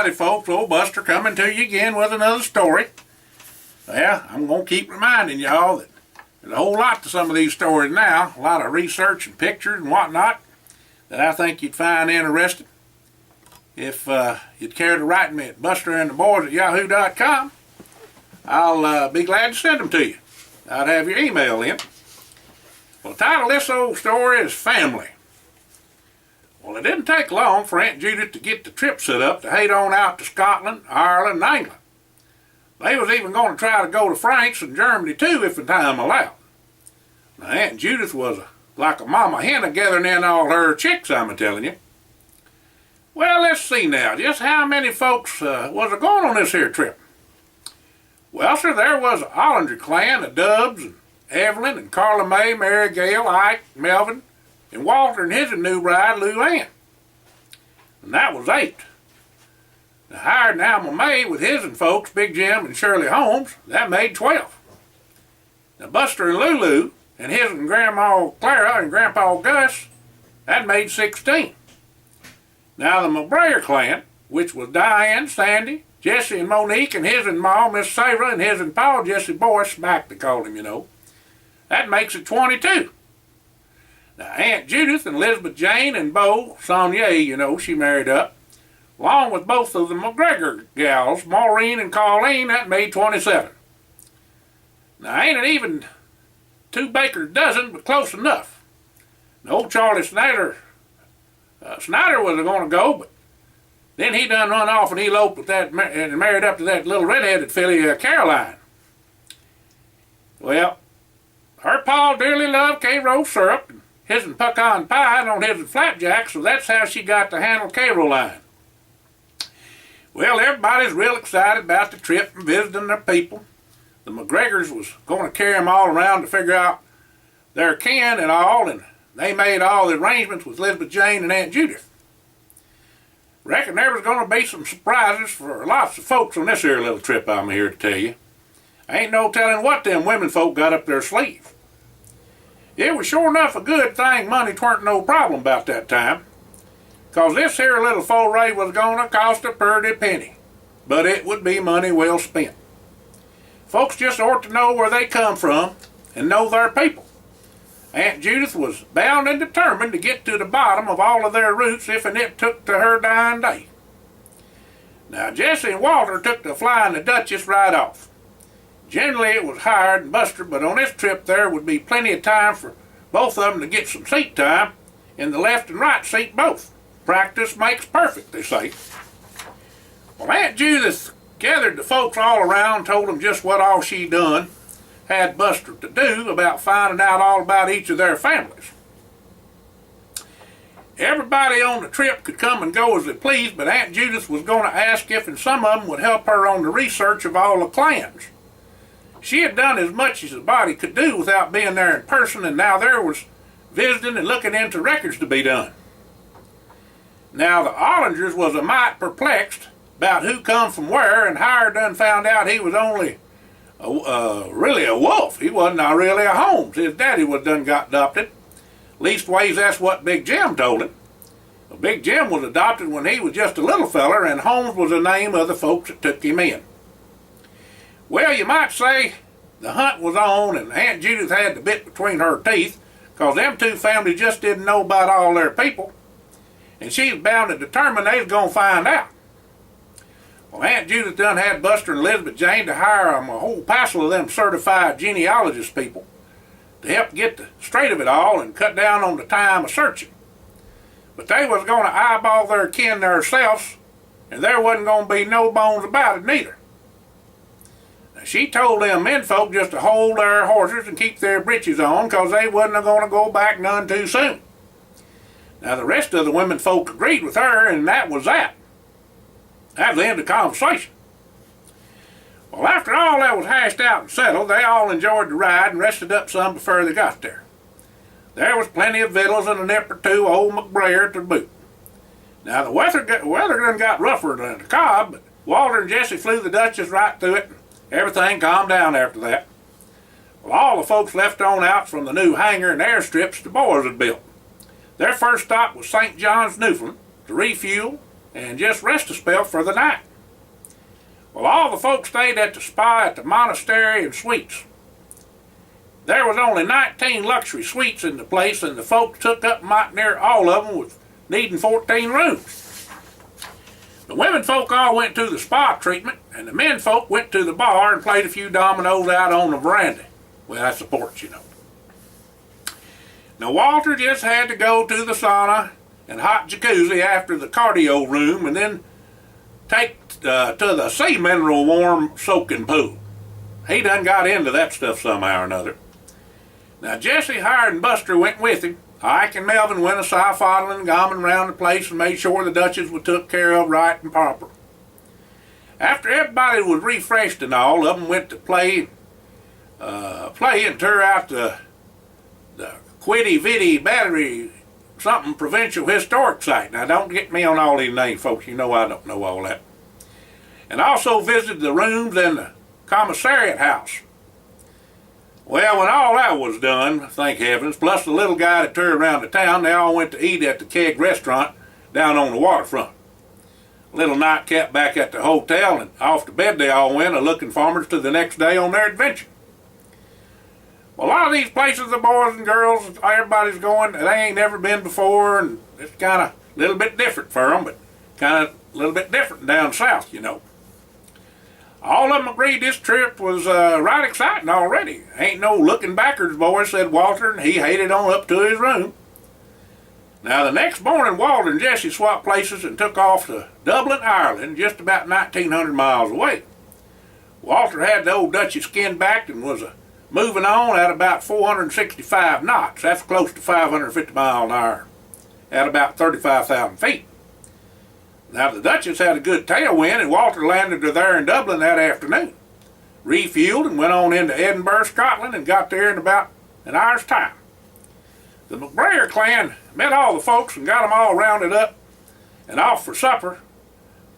Howdy folks, old Buster coming to you again with another story. Well, I'm going to keep reminding y'all that there's a whole lot to some of these stories now, a lot of research and pictures and whatnot that I think you'd find interesting. If you'd care to write me at busterandtheboys@yahoo.com, I'll be glad to send them to you. I'd have your email in. Well, the title of this old story is Family. Well, it didn't take long for Aunt Judith to get the trip set up to head on out to Scotland, Ireland, and England. They was even going to try to go to France and Germany too if the time allowed. Now, Aunt Judith was like a mama hen gathering in all her chicks, I'm a-telling you. Well, let's see now, just how many folks was going on this here trip? Well, sir, there was a Ollinger clan of Dubs and Evelyn and Carla Mae, Mary Gale, Ike, Melvin, and Walter and his new bride, Lou Ann. And that was 8. Now, hired Alma Mae with his and folks, Big Jim and Shirley Holmes, that made 12. Now, Buster and Lulu and his and Grandma Clara and Grandpa Gus, that made 16. Now, the McBrayer clan, which was Diane, Sandy, Jesse and Monique and his and Ma, Miss Sarah, and his and Paul, Jesse Boyce, Mac they called him, you know, that makes it 22. Now, Aunt Judith and Elizabeth Jane and Beau, Sonia, you know, she married up, along with both of the McGregor gals, Maureen and Colleen, that made 27. Now, ain't it even 2 baker's dozen, but close enough. Now, old Charlie Snyder was going to go, but then he done run off and eloped with that and married up to that little red-headed filly, Caroline. Well, her pa dearly loved K-Rose syrup, and his and pecan pie, and on his and flapjack, so that's how she got to handle Caroline. Well, everybody's real excited about the trip and visiting their people. The McGregors was going to carry them all around to figure out their kin and all, and they made all the arrangements with Elizabeth Jane and Aunt Judith. Reckon there was going to be some surprises for lots of folks on this here little trip I'm here to tell you. Ain't no telling what them women folk got up their sleeve. It was sure enough a good thing money tweren't no problem about that time, 'cause this here little foray was going to cost a purty penny, but it would be money well spent. Folks just ought to know where they come from and know their people. Aunt Judith was bound and determined to get to the bottom of all of their roots if and it took to her dying day. Now, Jesse and Walter took to flying the Duchess right off. Generally it was hired and Buster, but on this trip there would be plenty of time for both of them to get some seat time in the left and right seat both. Practice makes perfect, they say. Well, Aunt Judith gathered the folks all around, told them just what all she done, had Buster to do about finding out all about each of their families. Everybody on the trip could come and go as they pleased, but Aunt Judith was going to ask if and some of them would help her on the research of all the clans. She had done as much as a body could do without being there in person, and now there was visiting and looking into records to be done. Now, the Ollingers was a mite perplexed about who come from where, and Hire done found out he was only really a wolf. He wasn't really a Holmes. His daddy was done got adopted. Leastways, that's what Big Jim told him. Well, Big Jim was adopted when he was just a little feller, and Holmes was the name of the folks that took him in. Well, you might say the hunt was on, and Aunt Judith had the bit between her teeth, 'cause them two families just didn't know about all their people, and she was bound and determined they was going to find out. Well, Aunt Judith done had Buster and Elizabeth Jane to hire a whole passel of them certified genealogist people to help get the straight of it all and cut down on the time of searching. But they was going to eyeball their kin themselves, and there wasn't going to be no bones about it neither. Now, she told them menfolk just to hold their horses and keep their breeches on, 'cause they wasn't going to go back none too soon. Now, the rest of the women folk agreed with her, and that was that. That was the end of the conversation. Well, after all that was hashed out and settled, they all enjoyed the ride and rested up some before they got there. There was plenty of victuals and a nip or two of old McBrayer to boot. Now, the weather done got rougher than the Cobb, but Walter and Jesse flew the Duchess right through it, and everything calmed down after that. Well, all the folks left on out from the new hangar and airstrips the boys had built. Their first stop was St. John's, Newfoundland, to refuel, and just rest a spell for the night. Well, all the folks stayed at the spa at the Monastery and Suites. There was only 19 luxury suites in the place, and the folks took up might near all of them with needing 14 rooms. The women folk all went to the spa treatment, and the men folk went to the bar and played a few dominoes out on the veranda. Well, that's the porch, you know. Now, Walter just had to go to the sauna and hot jacuzzi after the cardio room, and then take to the sea mineral warm soaking pool. He done got into that stuff somehow or another. Now, Jesse, Hired, and Buster went with him. Ike and Melvin went aside fodling and gomming around the place and made sure the Dutchess was took care of right and proper. After everybody was refreshed and all of them went to play and tour out the Quiddy Viddy Battery something provincial historic site. Now, don't get me on all these names, folks. You know I don't know all that. And also visited the rooms in the commissariat house. Well, when all that was done, thank heavens, plus the little guy that toured around the town, they all went to eat at the Keg restaurant down on the waterfront. A little nightcap back at the hotel, and off to bed they all went, looking forward to the next day on their adventure. Well, a lot of these places, the boys and girls, everybody's going, they ain't never been before, and it's kind of a little bit different for them, but kind of a little bit different down south, you know. All of them agreed this trip was right exciting already. Ain't no looking backwards, boys, said Walter, and he hated on up to his room. Now, the next morning, Walter and Jesse swapped places and took off to Dublin, Ireland, just about 1,900 miles away. Walter had the old Dutchess skinned back and was moving on at about 465 knots. That's close to 550 miles an hour at about 35,000 feet. Now, the Dutchess had a good tailwind, and Walter landed her there in Dublin that afternoon. Refueled and went on into Edinburgh, Scotland, and got there in about an hour's time. The McGregor clan met all the folks and got them all rounded up and off for supper.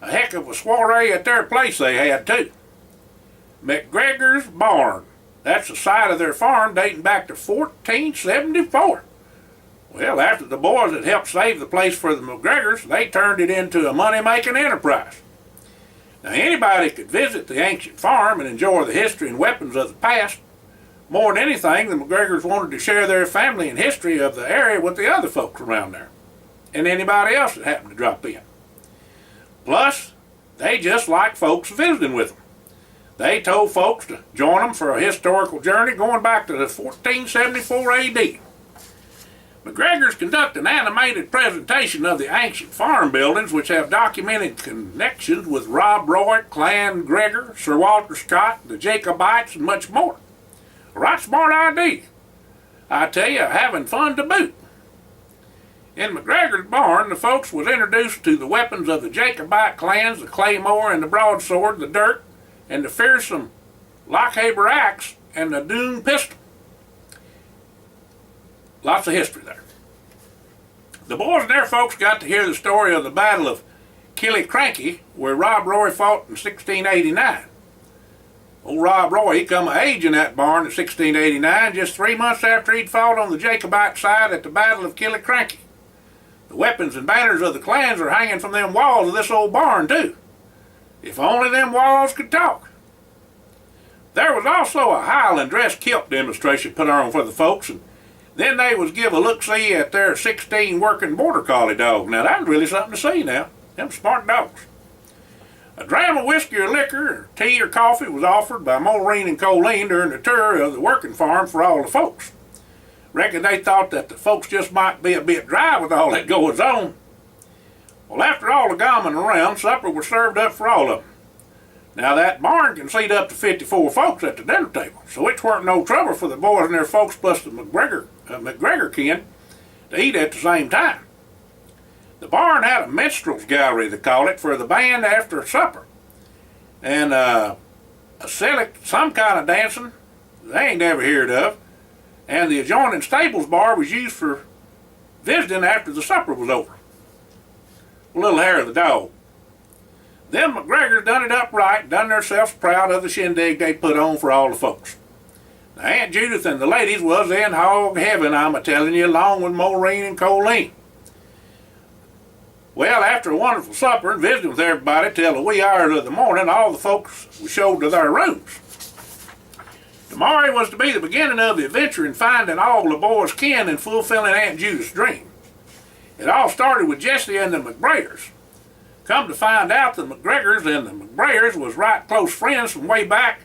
A heck of a soiree at their place they had, too. McGregor's Barn. That's the site of their farm dating back to 1474. Well, after the boys had helped save the place for the McGregors, they turned it into a money-making enterprise. Now, anybody could visit the ancient farm and enjoy the history and weapons of the past. More than anything, the McGregors wanted to share their family and history of the area with the other folks around there, and anybody else that happened to drop in. Plus, they just liked folks visiting with them. They told folks to join them for a historical journey going back to the 1474 A.D. McGregors conduct an animated presentation of the ancient farm buildings which have documented connections with Rob Roy, Clan Gregor, Sir Walter Scott, the Jacobites, and much more. A right smart idea. I tell you, having fun to boot. In McGregor's barn, the folks was introduced to the weapons of the Jacobite clans, the claymore and the broadsword, the dirk, and the fearsome Lochaber axe and the Doom pistol. Lots of history there. The boys and their folks got to hear the story of the Battle of Killiecrankie, where Rob Roy fought in 1689. Old Rob Roy, he come of age in that barn in 1689, just 3 months after he'd fought on the Jacobite side at the Battle of Killiecrankie. The weapons and banners of the clans are hanging from them walls of this old barn, too. If only them walls could talk. There was also a Highland dress kilt demonstration put on for the folks, and then they was give a look-see at their 16 working border collie dogs. Now, that's really something to see now. Them smart dogs. A dram of whiskey or liquor, or tea or coffee was offered by Maureen and Colleen during the tour of the working farm for all the folks. Reckon they thought that the folks just might be a bit dry with all that goes on. Well, after all the gammon around, supper was served up for all of them. Now, that barn can seat up to 54 folks at the dinner table, so it weren't no trouble for the boys and their folks plus the McGregor kin to eat at the same time. The barn had a minstrel's gallery, they call it, for the band after supper. And some kind of dancing they ain't never heard of. And the adjoining stables bar was used for visiting after the supper was over. A little hair of the dog. Them McGregors done it up right, done themselves proud of the shindig they put on for all the folks. Now, Aunt Judith and the ladies was in hog heaven, I'm a-telling you, along with Maureen and Colleen. Well, after a wonderful supper and visiting with everybody till the wee hours of the morning, all the folks were showed to their rooms. Tomorrow was to be the beginning of the adventure in finding all the boys' kin and fulfilling Aunt Judith's dream. It all started with Jesse and the McBrayers. Come to find out, the McGregors and the McBrayers was right close friends from way back,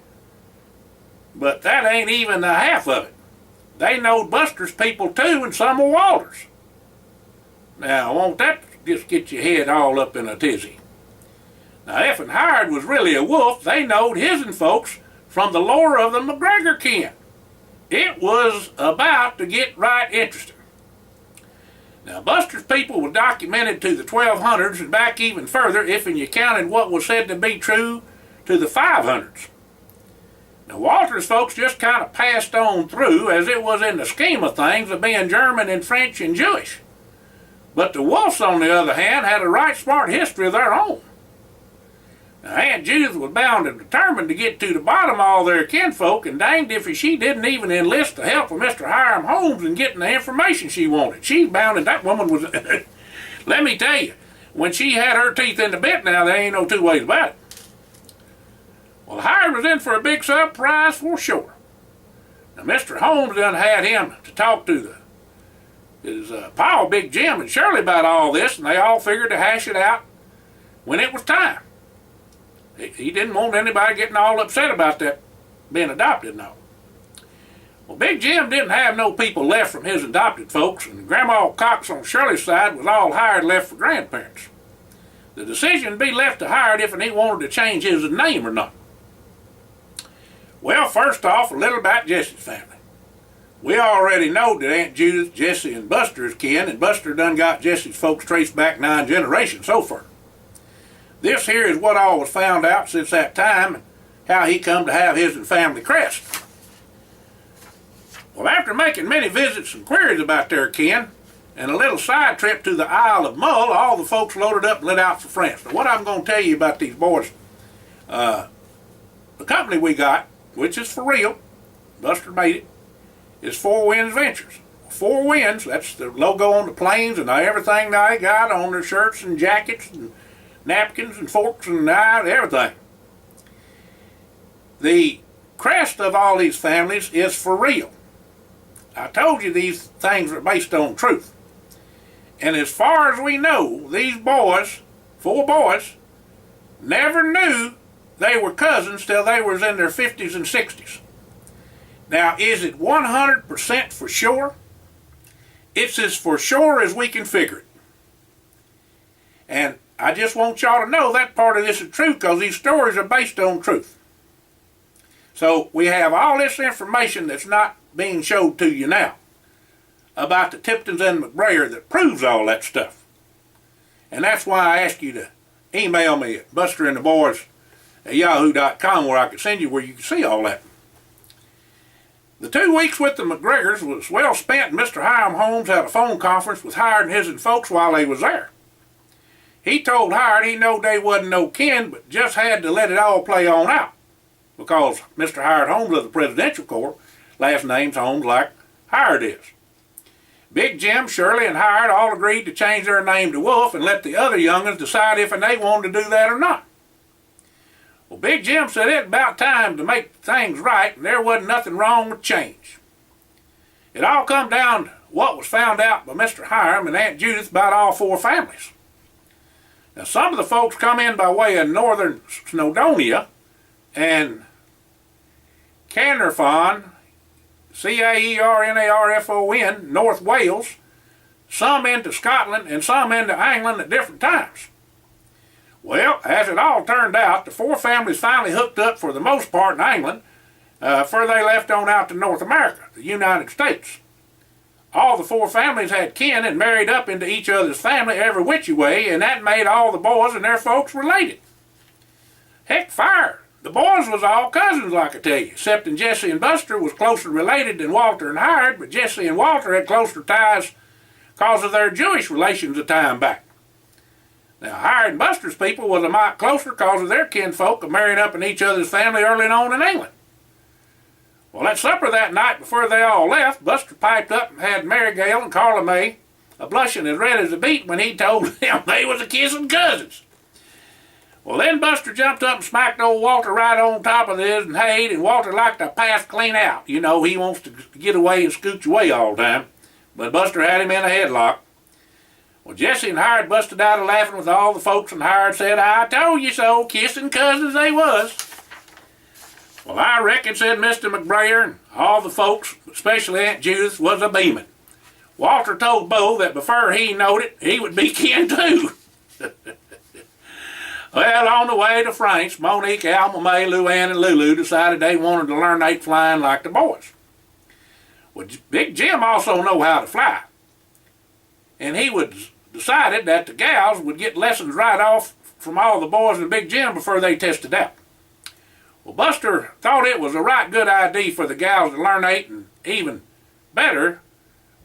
but that ain't even the half of it. They knowed Buster's people too, and some of Walter's. Now, won't that just get your head all up in a tizzy? Now, if and Hired was really a wolf, they knowed his'n folks from the lore of the McGregor kin. It was about to get right interesting. Now, Buster's people were documented to the 1200s and back even further if you counted what was said to be true to the 500s. Now, Walter's folks just kind of passed on through as it was in the scheme of things of being German and French and Jewish. But the Wolfs, on the other hand, had a right smart history of their own. Now, Aunt Judith was bound and determined to get to the bottom of all their kinfolk, and danged if she didn't even enlist the help of Mr. Hiram Holmes in getting the information she wanted. She's bound, and that woman was, let me tell you, when she had her teeth in the bit now, there ain't no two ways about it. Well, Hiram was in for a big surprise for sure. Now, Mr. Holmes done had him to talk to his pal, Big Jim, and Shirley about all this, and they all figured to hash it out when it was time. He didn't want anybody getting all upset about that being adopted, no. Well, Big Jim didn't have no people left from his adopted folks, and Grandma Cox on Shirley's side was all Hired left for grandparents. The decision would be left to Hired if he wanted to change his name or not. Well, first off, a little about Jesse's family. We already know that Aunt Judith, Jesse, and Buster is kin, and Buster done got Jesse's folks traced back 9 generations so far. This here is what all was found out since that time, and how he come to have his family crest. Well, after making many visits and queries about their kin, and a little side trip to the Isle of Mull, all the folks loaded up and lit out for France. Now, what I'm going to tell you about these boys, the company we got, which is for real, Buster made it, is Four Winds Ventures. Four Winds, that's the logo on the planes and everything they got on their shirts and jackets and napkins and forks and everything. The crest of all these families is for real. I told you these things are based on truth. And as far as we know, these boys, 4 boys, never knew they were cousins till they was in their 50s and 60s. Now, is it 100% for sure? It's as for sure as we can figure it. And I just want y'all to know that part of this is true because these stories are based on truth. So we have all this information that's not being showed to you now about the Tiptons and McBrayer that proves all that stuff. And that's why I asked you to email me at busterandtheboys@yahoo.com where I can send you where you can see all that. The 2 weeks with the McGregors was well spent, and Mr. Hiram Holmes had a phone conference with Hired and his folks while they was there. He told Hired he knowed they wasn't no kin, but just had to let it all play on out. Because Mr. Hired Holmes of the Presidential Corps, last name's Holmes like Hired is. Big Jim, Shirley, and Hired all agreed to change their name to Wolf and let the other young'uns decide if they wanted to do that or not. Well, Big Jim said it about time to make things right, and there wasn't nothing wrong with change. It all come down to what was found out by Mr. Hiram and Aunt Judith about all 4 families. Now, some of the folks come in by way of northern Snowdonia and Caernarfon, Caernarfon, North Wales, some into Scotland and some into England at different times. Well, as it all turned out, the 4 families finally hooked up for the most part in England, before they left on out to North America, the United States. All the 4 families had kin and married up into each other's family every which way, and that made all the boys and their folks related. Heck, fire! The boys was all cousins, like I tell you, excepting Jesse and Buster was closer related than Walter and Hired, but Jesse and Walter had closer ties because of their Jewish relations a time back. Now, Hired and Buster's people was a mite closer because of their kinfolk marrying up in each other's family early on in England. Well, at supper that night before they all left, Buster piped up and had Mary Gale and Carla May a blushing as red as a beet when he told them they was a kissing cousins. Well, then Buster jumped up and smacked old Walter right on top of this and hayed, and Walter liked to pass clean out. You know, he wants to get away and scooch away all the time. But Buster had him in a headlock. Well, Jesse and Hired busted out of laughing with all the folks, and Hired said, "I told you so, kissing cousins they was." Well, I reckon, said Mr. McBrayer, and all the folks, especially Aunt Judith, was a beaming. Walter told Bo that before he knowed it, he would be kin too. Well, on the way to Frank's, Monique, Alma Mae, Luann, and Lulu decided they wanted to learn eight flying like the boys. Well, Big Jim also know how to fly, and he decided that the gals would get lessons right off from all the boys and Big Jim before they tested out. Well, Buster thought it was a right good idea for the gals to learn eight, and even better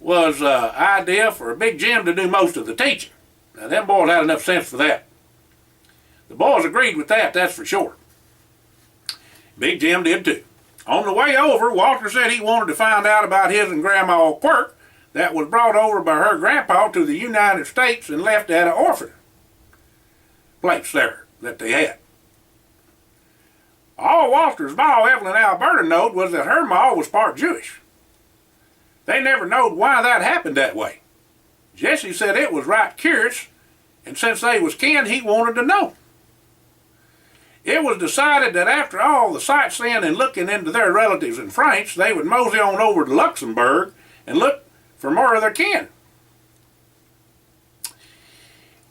was an idea for Big Jim to do most of the teaching. Now, them boys had enough sense for that. The boys agreed with that, that's for sure. Big Jim did too. On the way over, Walter said he wanted to find out about his and Grandma Quirk that was brought over by her grandpa to the United States and left at an orphan place there that they had. All Walter's ma, Evelyn Alberta, knowed was that her ma was part Jewish. They never knowed why that happened that way. Jesse said it was right curious, and since they was kin, he wanted to know. It was decided that after all the sightseeing and looking into their relatives in France, they would mosey on over to Luxembourg and look for more of their kin.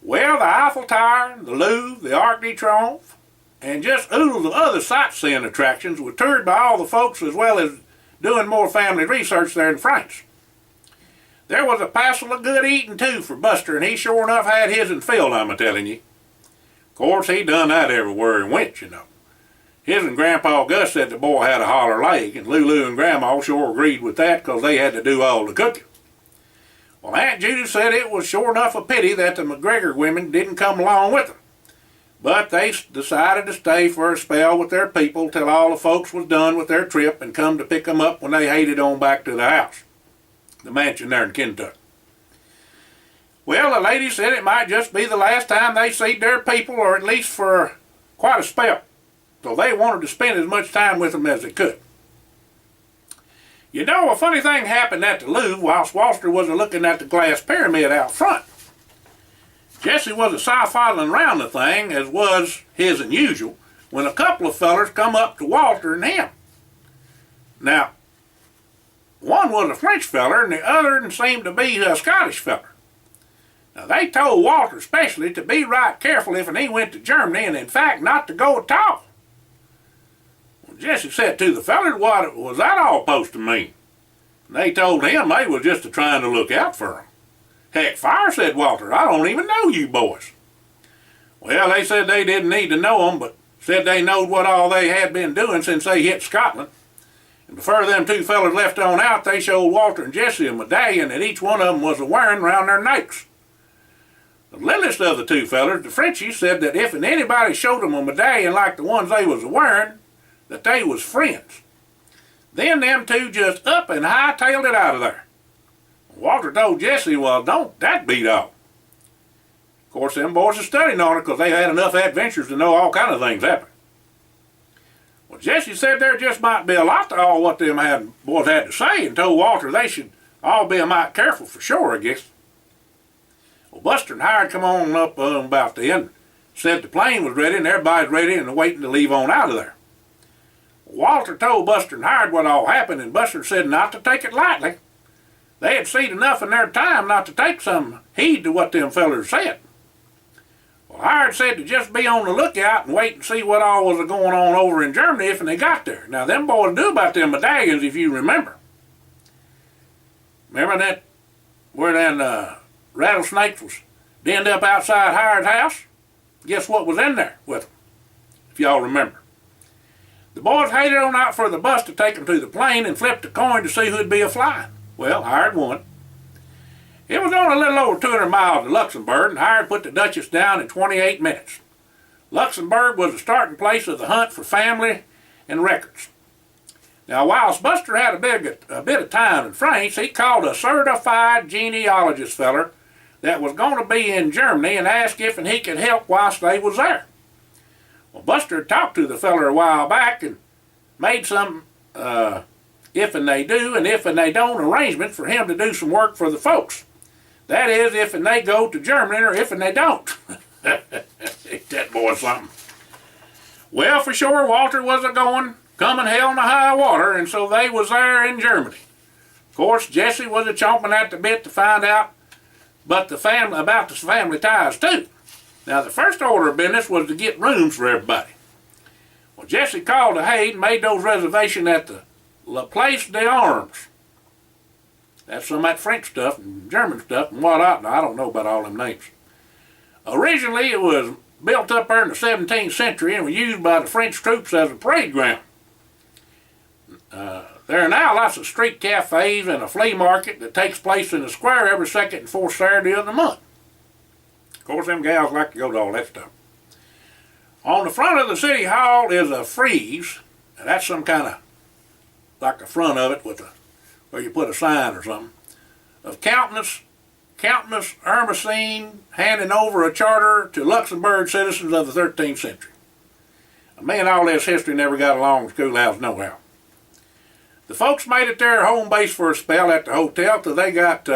Well, the Eiffel Tower, the Louvre, the Arc de Triomphe, and just oodles of other sightseeing attractions were toured by all the folks, as well as doing more family research there in France. There was a passel of good eating too for Buster, and he sure enough had his and filled, I'm a-telling you. Of course, he done that everywhere he went, you know. His and Grandpa Gus said the boy had a holler leg, and Lulu and Grandma sure agreed with that because they had to do all the cooking. Well, Aunt Judy said it was sure enough a pity that the McGregor women didn't come along with them. But they decided to stay for a spell with their people till all the folks was done with their trip and come to pick them up when they headed on back to the house, the mansion there in Kentucky. Well, the lady said it might just be the last time they see their people, or at least for quite a spell. So they wanted to spend as much time with them as they could. You know, a funny thing happened at the Louvre whilst Walter was looking at the glass pyramid out front. Jesse was a side-foddling around the thing, as was his and usual, when a couple of fellers come up to Walter and him. Now, one was a French feller, and the other seemed to be a Scottish feller. Now, they told Walter especially to be right careful if he went to Germany, and in fact not to go at all. Well, Jesse said to the fellers, what was that all supposed to mean? And they told him they was just trying to look out for him. Heck, fire, said Walter, I don't even know you boys. Well, they said they didn't need to know them, but said they knowed what all they had been doing since they hit Scotland. And before them two fellers left on out, they showed Walter and Jesse a medallion that each one of them was wearing round their necks. The littlest of the two fellers, the Frenchies, said that if anybody showed them a medallion like the ones they was wearing, that they was friends. Then them two just up and hightailed it out of there. Walter told Jesse, well, don't that beat all. Of course, them boys are studying on it because they had enough adventures to know all kind of things happen. Well, Jesse said there just might be a lot to all what them boys had to say, and told Walter they should all be a mite careful for sure, I guess. Well, Buster and Hired come on up about then, said the plane was ready and everybody's ready and waiting to leave on out of there. Walter told Buster and Hired what all happened, and Buster said not to take it lightly. They had seen enough in their time not to take some heed to what them fellers said. Well, Hired said to just be on the lookout and wait and see what all was going on over in Germany if they got there. Now, them boys knew about them medallions, if you remember. Remember that, where them rattlesnakes was denned up outside Hired's house? Guess what was in there with them, if y'all remember. The boys headed on out for the bus to take them to the plane and flipped a coin to see who'd be a-flying. Well, Hired won. It was only a little over 200 miles to Luxembourg, and Hired put the Duchess down in 28 minutes. Luxembourg was the starting place of the hunt for family and records. Now, whilst Buster had a bit of time in France, he called a certified genealogist feller that was going to be in Germany and asked if he could help whilst they was there. Well, Buster had talked to the feller a while back and made some if and they do and if and they don't arrangement for him to do some work for the folks. That is, if and they go to Germany or if and they don't. Ain't that boy something? Well, for sure, Walter was coming hell in the high water, and so they was there in Germany. Of course, Jesse was chomping at the bit to find out about the family ties too. Now, the first order of business was to get rooms for everybody. Well, Jesse called ahead and made those reservations at the La Place des Armes. That's some of that French stuff and German stuff and whatnot. Now, I don't know about all them names. Originally, it was built up there in the 17th century and was used by the French troops as a parade ground. There are now lots of street cafes and a flea market that takes place in the square every second and fourth Saturday of the month. Of course, them gals like to go to all that stuff. On the front of the city hall is a frieze, and that's some kind of, like the front of it with where you put a sign or something, of Countess Ermesine handing over a charter to Luxembourg citizens of the 13th century. Me and all this history never got along in the schoolhouse nohow. The folks made it their home base for a spell at the hotel till they got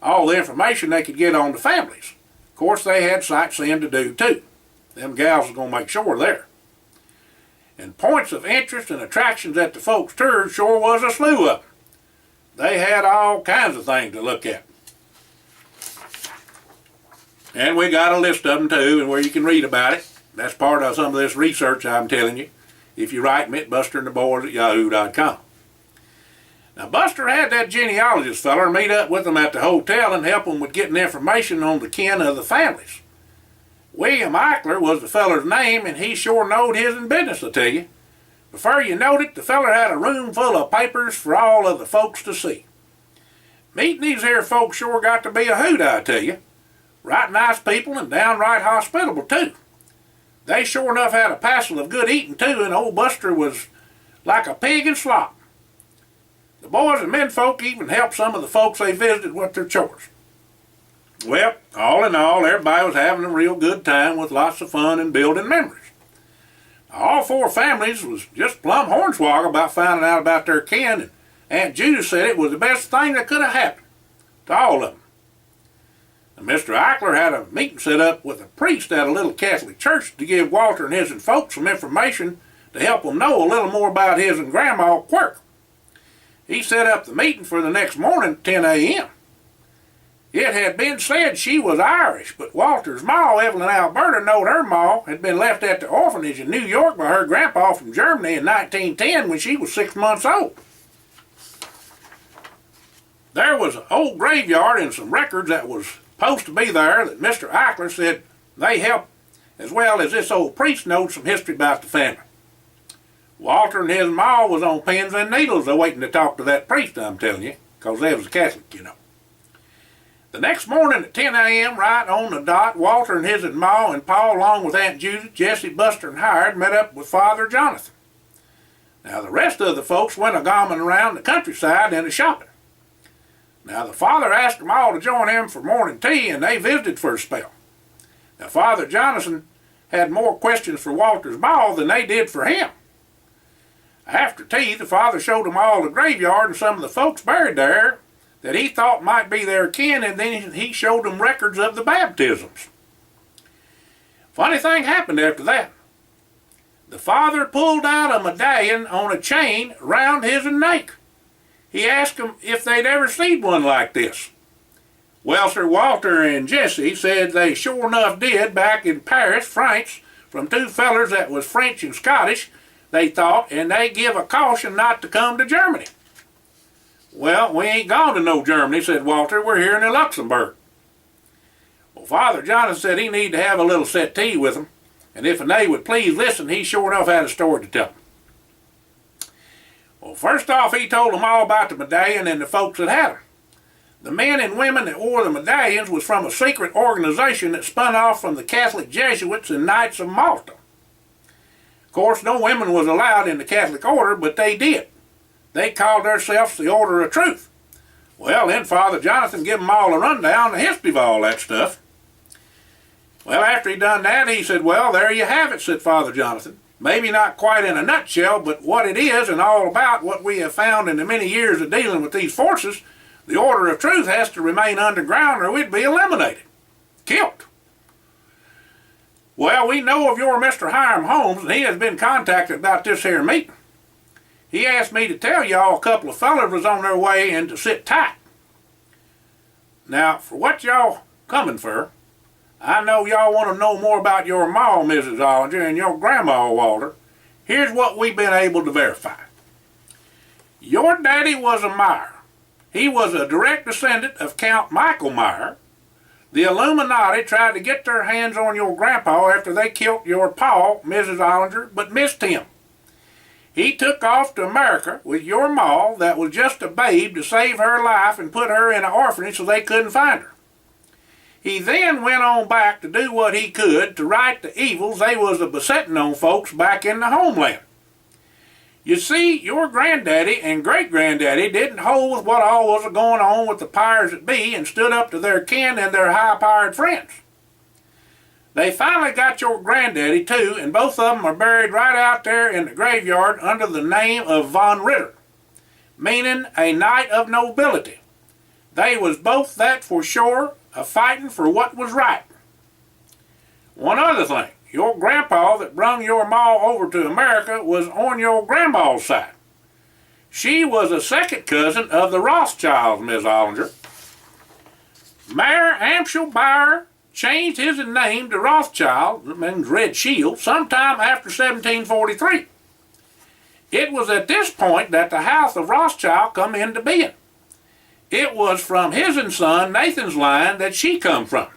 all the information they could get on the families. Of course, they had sightseeing to do too. Them gals was going to make sure there. And points of interest and attractions that the folks toured sure was a slew of them. They had all kinds of things to look at. And we got a list of them too, and where you can read about it. That's part of some of this research I'm telling you, if you write me at busterandtheboys@yahoo.com. Now, Buster had that genealogist feller meet up with him at the hotel and help him with getting information on the kin of the families. William Eichler was the feller's name, and he sure knowed his business, I tell you. Before you knowed it, the feller had a room full of papers for all of the folks to see. Meeting these here folks sure got to be a hoot, I tell you. Right nice people and downright hospitable, too. They sure enough had a passel of good eating, too, and old Buster was like a pig in slop. The boys and men folk even helped some of the folks they visited with their chores. Well, all in all, everybody was having a real good time with lots of fun and building memories. All four families was just plumb hornswoggled about finding out about their kin, and Aunt Judith said it was the best thing that could have happened to all of them. And Mr. Eichler had a meeting set up with a priest at a little Catholic church to give Walter and his folks some information to help them know a little more about his and Grandma Quirk. He set up the meeting for the next morning at 10 a.m. It had been said she was Irish, but Walter's ma, Evelyn Alberta, knowed her ma had been left at the orphanage in New York by her grandpa from Germany in 1910 when she was 6 months old. There was an old graveyard and some records that was supposed to be there that Mr. Eichler said they helped, as well as this old priest knowed some history about the family. Walter and his ma was on pins and needles waiting to talk to that priest, I'm telling you, because they was a Catholic, you know. The next morning at 10 a.m., right on the dot, Walter and his ma and Pa, along with Aunt Judith, Jesse, Buster, and Hired, met up with Father Jonathan. Now, the rest of the folks went a-gomming around the countryside and a-shopping. Now, the father asked them all to join him for morning tea, and they visited for a spell. Now, Father Jonathan had more questions for Walter's ma than they did for him. After tea, the father showed them all the graveyard and some of the folks buried there that he thought might be their kin, and then he showed them records of the baptisms. Funny thing happened after that. The father pulled out a medallion on a chain round his neck. He asked them if they'd ever seen one like this. Well, Sir Walter and Jesse said they sure enough did back in Paris, France, from two fellers that was French and Scottish, they thought, and they give a caution not to come to Germany. Well, we ain't gone to no Germany, said Walter. We're here in Luxembourg. Well, Father Jonathan said he needed to have a little settee with them, and if they would please listen, he sure enough had a story to tell them. Well, first off, he told them all about the medallion and the folks that had them. The men and women that wore the medallions was from a secret organization that spun off from the Catholic Jesuits and Knights of Malta. Of course, no women was allowed in the Catholic order, but they did. They called themselves the Order of Truth. Well, then Father Jonathan give them all a rundown, the history of all that stuff. Well, after he done that, he said, well, there you have it, said Father Jonathan. Maybe not quite in a nutshell, but what it is and all about what we have found in the many years of dealing with these forces, the Order of Truth has to remain underground or we'd be eliminated, killed. Well, we know of your Mr. Hiram Holmes, and he has been contacted about this here meeting. He asked me to tell y'all a couple of fellers was on their way and to sit tight. Now, for what y'all coming for, I know y'all want to know more about your ma, Mrs. Ollinger, and your grandma, Walter. Here's what we've been able to verify. Your daddy was a Meyer. He was a direct descendant of Count Michael Meyer. The Illuminati tried to get their hands on your grandpa after they killed your pa, Mrs. Ollinger, but missed him. He took off to America with your ma that was just a babe to save her life and put her in an orphanage so they couldn't find her. He then went on back to do what he could to right the evils they was a-besetting on folks back in the homeland. You see, your granddaddy and great-granddaddy didn't hold with what all was going on with the powers that be and stood up to their kin and their high-powered friends. They finally got your granddaddy, too, and both of them are buried right out there in the graveyard under the name of Von Ritter, meaning a knight of nobility. They was both that for sure, a-fighting for what was right. One other thing, your grandpa that brung your ma over to America was on your grandma's side. She was a second cousin of the Rothschilds, Miss Ollinger. Mayor Amschel Bayer changed his name to Rothschild, that means Red Shield, sometime after 1743. It was at this point that the house of Rothschild come into being. It was from his son Nathan's line that she come from.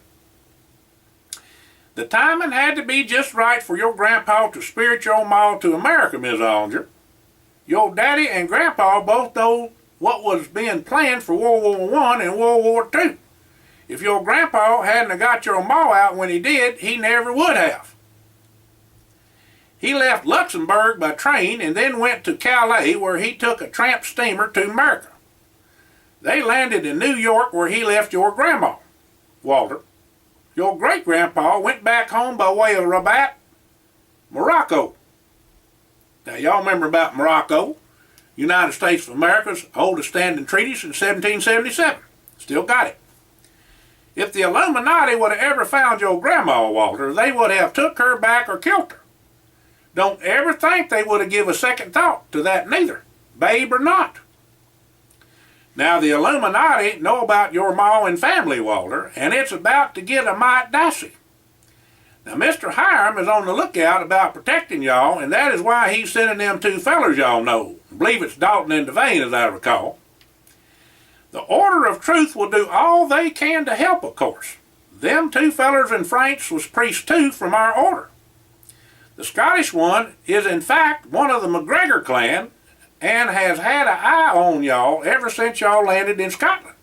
The timing had to be just right for your grandpa to spirit your ma to America, Miss Ollinger. Your daddy and grandpa both know what was being planned for World War I and World War II. If your grandpa hadn't got your ma out when he did, he never would have. He left Luxembourg by train and then went to Calais, where he took a tramp steamer to America. They landed in New York, where he left your grandma, Walter. Your great-grandpa went back home by way of Rabat, Morocco. Now, y'all remember about Morocco, United States of America's oldest standing treaty since 1777. Still got it. If the Illuminati would have ever found your grandma, Walter, they would have took her back or killed her. Don't ever think they would have give a second thought to that neither, babe or not. Now, the Illuminati know about your ma and family, Walter, and it's about to get a mite dicey. Now, Mr. Hiram is on the lookout about protecting y'all, and that is why he's sending them two fellers y'all know. I believe it's Dalton and Devane, as I recall. The Order of Truth will do all they can to help, of course. Them two fellers in France was priests too from our order. The Scottish one is in fact one of the MacGregor clan, and has had an eye on y'all ever since y'all landed in Scotland.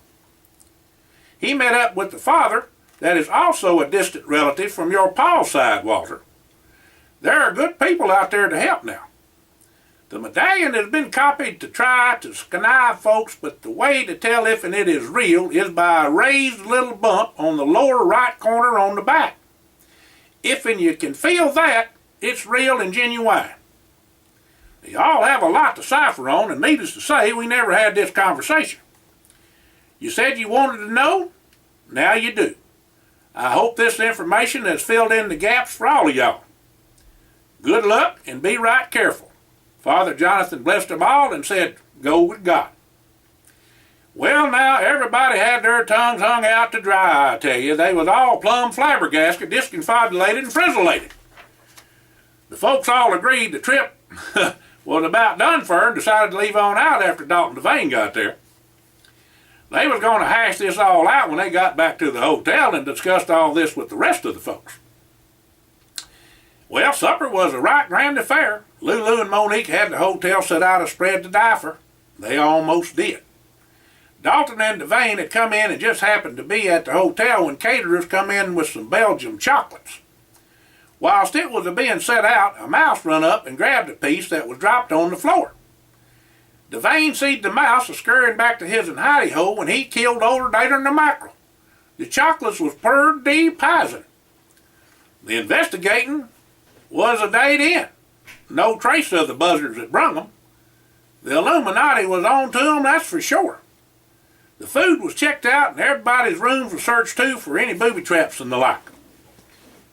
He met up with the father that is also a distant relative from your pa's side, Walter. There are good people out there to help now. The medallion has been copied to try to connive folks, but the way to tell if it is real is by a raised little bump on the lower right corner on the back. If you can feel that, it's real and genuine. Y'all have a lot to cipher on, and needless to say, we never had this conversation. You said you wanted to know? Now you do. I hope this information has filled in the gaps for all of y'all. Good luck, and be right careful. Father Jonathan blessed them all and said, go with God. Well, now, everybody had their tongues hung out to dry, I tell you. They was all plumb flabbergasted, disconfobulated, and frizzlated. The folks all agreed the trip was about done for and decided to leave on out after Dalton Devane got there. They was going to hash this all out when they got back to the hotel and discussed all this with the rest of the folks. Well, supper was a right grand affair. Lulu and Monique had the hotel set out a spread to die for. They almost did. Dalton and Devane had come in and just happened to be at the hotel when caterers come in with some Belgium chocolates. Whilst it was being set out, a mouse run up and grabbed a piece that was dropped on the floor. Devane seed the mouse a scurrying back to his and hidey hole when he killed older Dater the mackerel. The chocolates was purty pizen. The investigating was a dayed in. No trace of the buzzards that brung them. The Illuminati was on to them, that's for sure. The food was checked out and everybody's rooms were searched too for any booby traps and the like.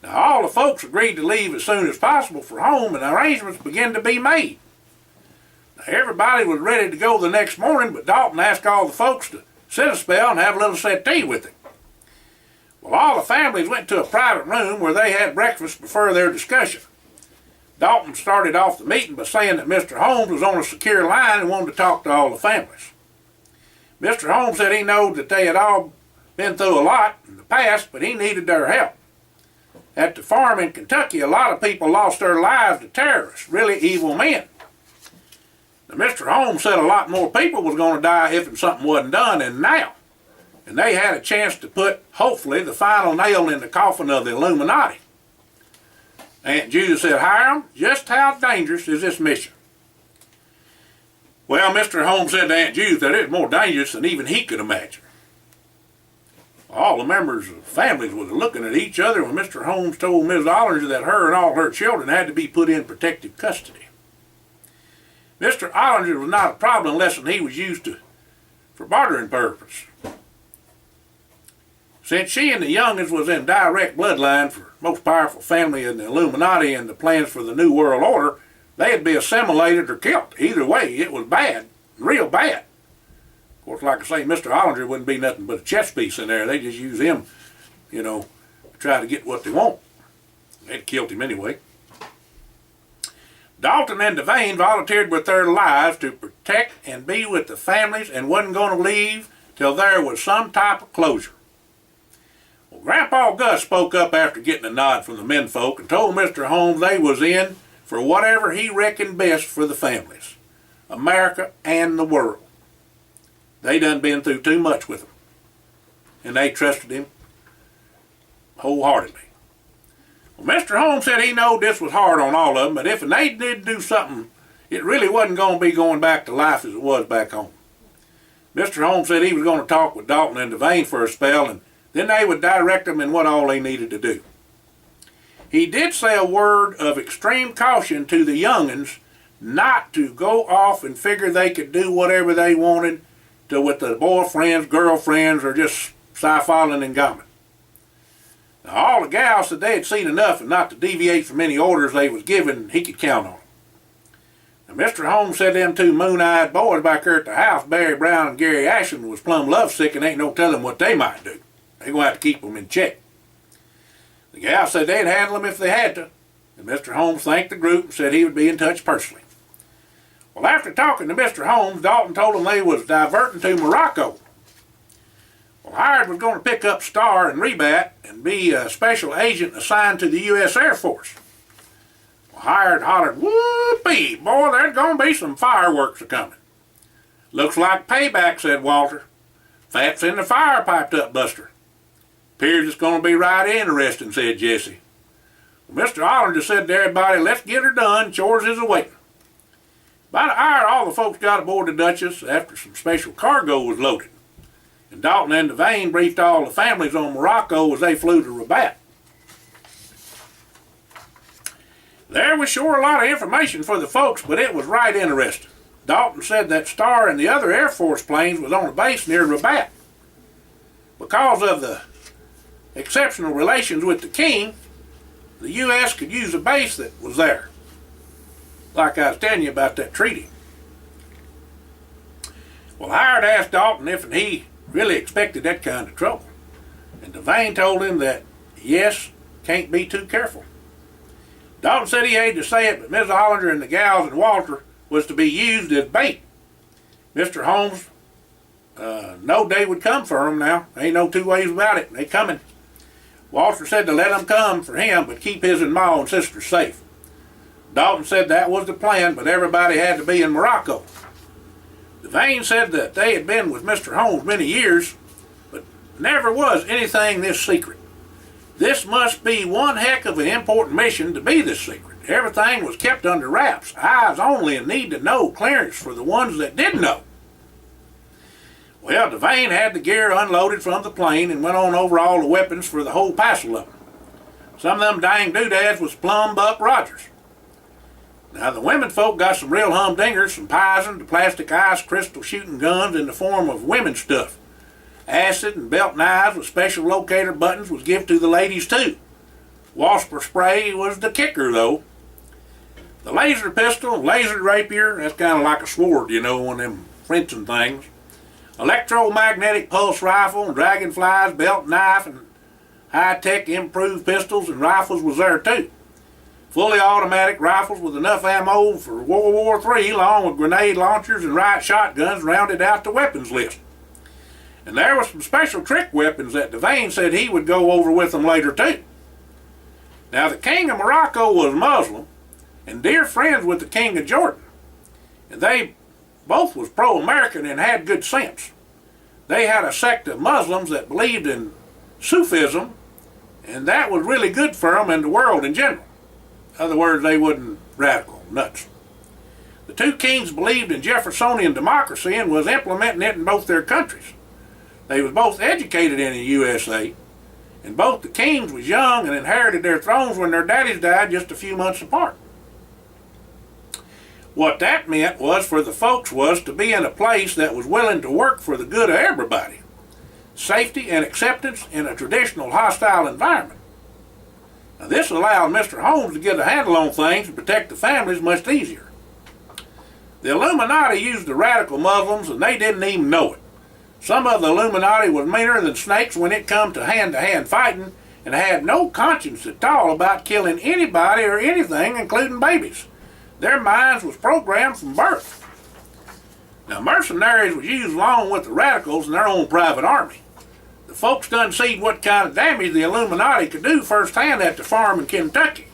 Now all the folks agreed to leave as soon as possible for home and arrangements began to be made. Now, everybody was ready to go the next morning, but Dalton asked all the folks to sit a spell and have a little settee with him. Well, all the families went to a private room where they had breakfast before their discussion. Dalton started off the meeting by saying that Mr. Holmes was on a secure line and wanted to talk to all the families. Mr. Holmes said he knowed that they had all been through a lot in the past, but he needed their help. At the farm in Kentucky, a lot of people lost their lives to terrorists, really evil men. Now, Mr. Holmes said a lot more people was going to die if something wasn't done than now. And they had a chance to put, hopefully, the final nail in the coffin of the Illuminati. Aunt Judith said, Hiram, just how dangerous is this mission? Well, Mr. Holmes said to Aunt Judith that it was more dangerous than even he could imagine. All the members of the families were looking at each other when Mr. Holmes told Ms. Ollinger that her and all her children had to be put in protective custody. Mr. Ollinger was not a problem unless he was used to for bartering purpose. Since she and the youngins was in direct bloodline for the most powerful family in the Illuminati and the plans for the New World Order, they'd be assimilated or killed. Either way, it was bad, real bad. Of course, like I say, Mr. Ollinger wouldn't be nothing but a chess piece in there. They just use him, to try to get what they want. They'd killed him anyway. Dalton and Devane volunteered with their lives to protect and be with the families and wasn't going to leave till there was some type of closure. Well, Grandpa Gus spoke up after getting a nod from the menfolk and told Mr. Holmes they was in for whatever he reckoned best for the families, America and the world. They done been through too much with him, and they trusted him wholeheartedly. Well, Mr. Holmes said he knowed this was hard on all of them, but if they did do something, it really wasn't going to be going back to life as it was back home. Mr. Holmes said he was going to talk with Dalton and Devane for a spell, and then they would direct them in what all they needed to do. He did say a word of extreme caution to the youngins not to go off and figure they could do whatever they wanted with the boyfriends, girlfriends, or just sci-filing and gammon. Now, all the gals said they had seen enough and not to deviate from any orders they was given, he could count on them. Now, Mr. Holmes said them two moon-eyed boys back there at the house, Barry Brown and Gary Ashland, was plumb lovesick and ain't no telling what they might do. They're going to have to keep them in check. The gal said they'd handle them if they had to, and Mr. Holmes thanked the group and said he would be in touch personally. Well, after talking to Mr. Holmes, Dalton told them they was diverting to Morocco. Well, Hiram was going to pick up Star and Rebat and be a special agent assigned to the U.S. Air Force. Well, Hiram hollered, whoopee, boy, there's going to be some fireworks a-coming. Looks like payback, said Walter. Fat's in the fire, piped up Buster. Appears it's going to be right interesting, said Jesse. Well, Mr. Ollinger said to everybody, let's get her done, chores is awaiting. About an hour, all the folks got aboard the Duchess after some special cargo was loaded. And Dalton and Devane briefed all the families on Morocco as they flew to Rabat. There was sure a lot of information for the folks, but it was right interesting. Dalton said that Star and the other Air Force planes was on a base near Rabat. Because of the exceptional relations with the king, the U.S. could use a base that was there. Like I was telling you about that treaty. Well, Howard asked Dalton if he really expected that kind of trouble. And Devane told him that, yes, can't be too careful. Dalton said he hated to say it, but Ms. Ollinger and the gals and Walter was to be used as bait. Mr. Holmes, no day would come for him now. Ain't no two ways about it. They coming. Walter said to let them come for him, but keep his and ma and sisters safe. Dalton said that was the plan, but everybody had to be in Morocco. Devane said that they had been with Mr. Holmes many years, but never was anything this secret. This must be one heck of an important mission to be this secret. everything was kept under wraps, eyes only, and need to know clearance for the ones that did know. Well, Devane had the gear unloaded from the plane and went on over all the weapons for the whole passel of them. Some of them dang doodads was plumb Buck Rogers. Now the women folk got some real humdingers, some poison, the plastic ice crystal shooting guns in the form of women's stuff. Acid and belt knives with special locator buttons was given to the ladies too. Wasper spray was the kicker though. The laser pistol, laser rapier, that's kind of like a sword, you know, one of them fencing things. Electromagnetic pulse rifle, dragonflies, belt knife, and high-tech improved pistols and rifles was there too. Fully automatic rifles with enough ammo for World War III, along with grenade launchers and riot shotguns, rounded out the weapons list. And there were some special trick weapons that Devane said he would go over with them later too. Now the King of Morocco was Muslim and dear friends with the King of Jordan. And they both was pro-American and had good sense. They had a sect of Muslims that believed in Sufism, and that was really good for them and the world in general. In other words, they wasn't radical nuts. The two kings believed in Jeffersonian democracy and was implementing it in both their countries. They was both educated in the USA, and both the kings was young and inherited their thrones when their daddies died just a few months apart. What that meant was for the folks was to be in a place that was willing to work for the good of everybody. Safety and acceptance in a traditional hostile environment. Now this allowed Mr. Holmes to get a handle on things and protect the families much easier. The Illuminati used the radical Muslims and they didn't even know it. Some of the Illuminati was meaner than snakes when it come to hand fighting and had no conscience at all about killing anybody or anything, including babies. Their minds was programmed from birth. Now mercenaries was used along with the radicals in their own private army. The folks done seen what kind of damage the Illuminati could do firsthand at the farm in Kentucky.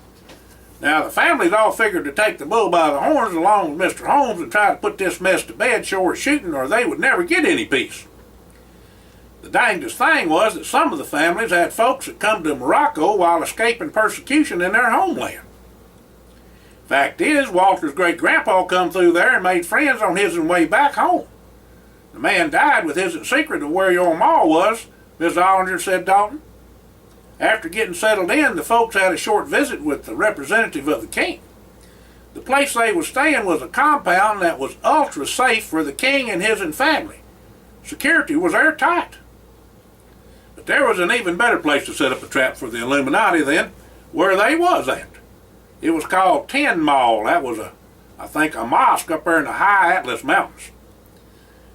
Now the families all figured to take the bull by the horns along with Mr. Holmes and try to put this mess to bed short of shooting, or they would never get any peace. The dangest thing was that some of the families had folks that come to Morocco while escaping persecution in their homeland. Fact is, Walter's great-grandpa come through there and made friends on his way back home. The man died with his secret of where your ma was, Miss Ollinger said Dalton. After getting settled in, the folks had a short visit with the representative of the king. The place they was staying was a compound that was ultra safe for the king and his family. Security was airtight. But there was an even better place to set up a trap for the Illuminati then, where they was at. It was called Ten Mile. That was I think a mosque up there in the high Atlas Mountains.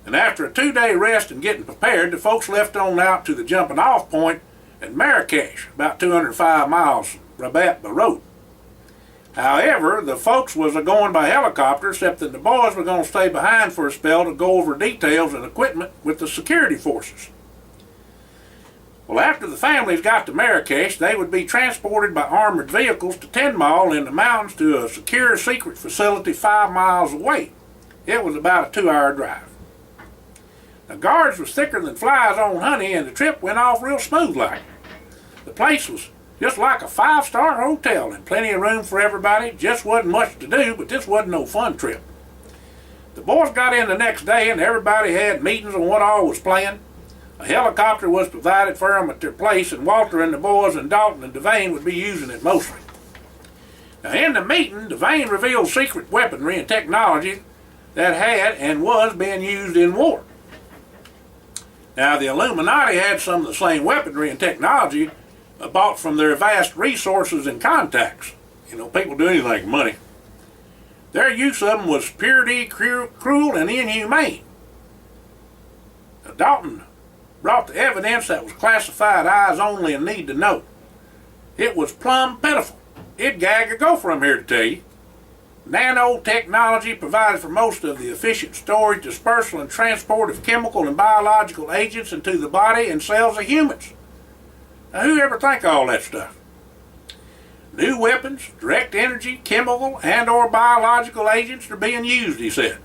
And after a 2-day rest and getting prepared, the folks left on out to the jumping off point at Marrakesh, about 205 miles Rabat Road. However, the folks was going by helicopter, except that the boys were going to stay behind for a spell to go over details and equipment with the security forces. Well, after the families got to Marrakesh, they would be transported by armored vehicles to Ten Mile in the mountains to a secure secret facility 5 miles away. It was about a 2-hour drive. The guards was thicker than flies on honey, and the trip went off real smooth like. The place was just like a 5-star hotel and plenty of room for everybody. Just wasn't much to do, but this wasn't no fun trip. The boys got in the next day and everybody had meetings on what all was planned. A helicopter was provided for them at their place, and Walter and the boys and Dalton and Devane would be using it mostly. Now in the meeting, Devane revealed secret weaponry and technology that had and was being used in war. Now the Illuminati had some of the same weaponry and technology bought from their vast resources and contacts. You know, people do anything for money. Their use of them was purely cruel and inhumane. Now, Dalton brought the evidence that was classified eyes only and need to know. It was plumb pitiful. It'd gag a gopher from here to tell you. Nanotechnology provided for most of the efficient storage, dispersal, and transport of chemical and biological agents into the body and cells of humans. Now, who ever think of all that stuff? New weapons, direct energy, chemical, and or biological agents are being used, he said.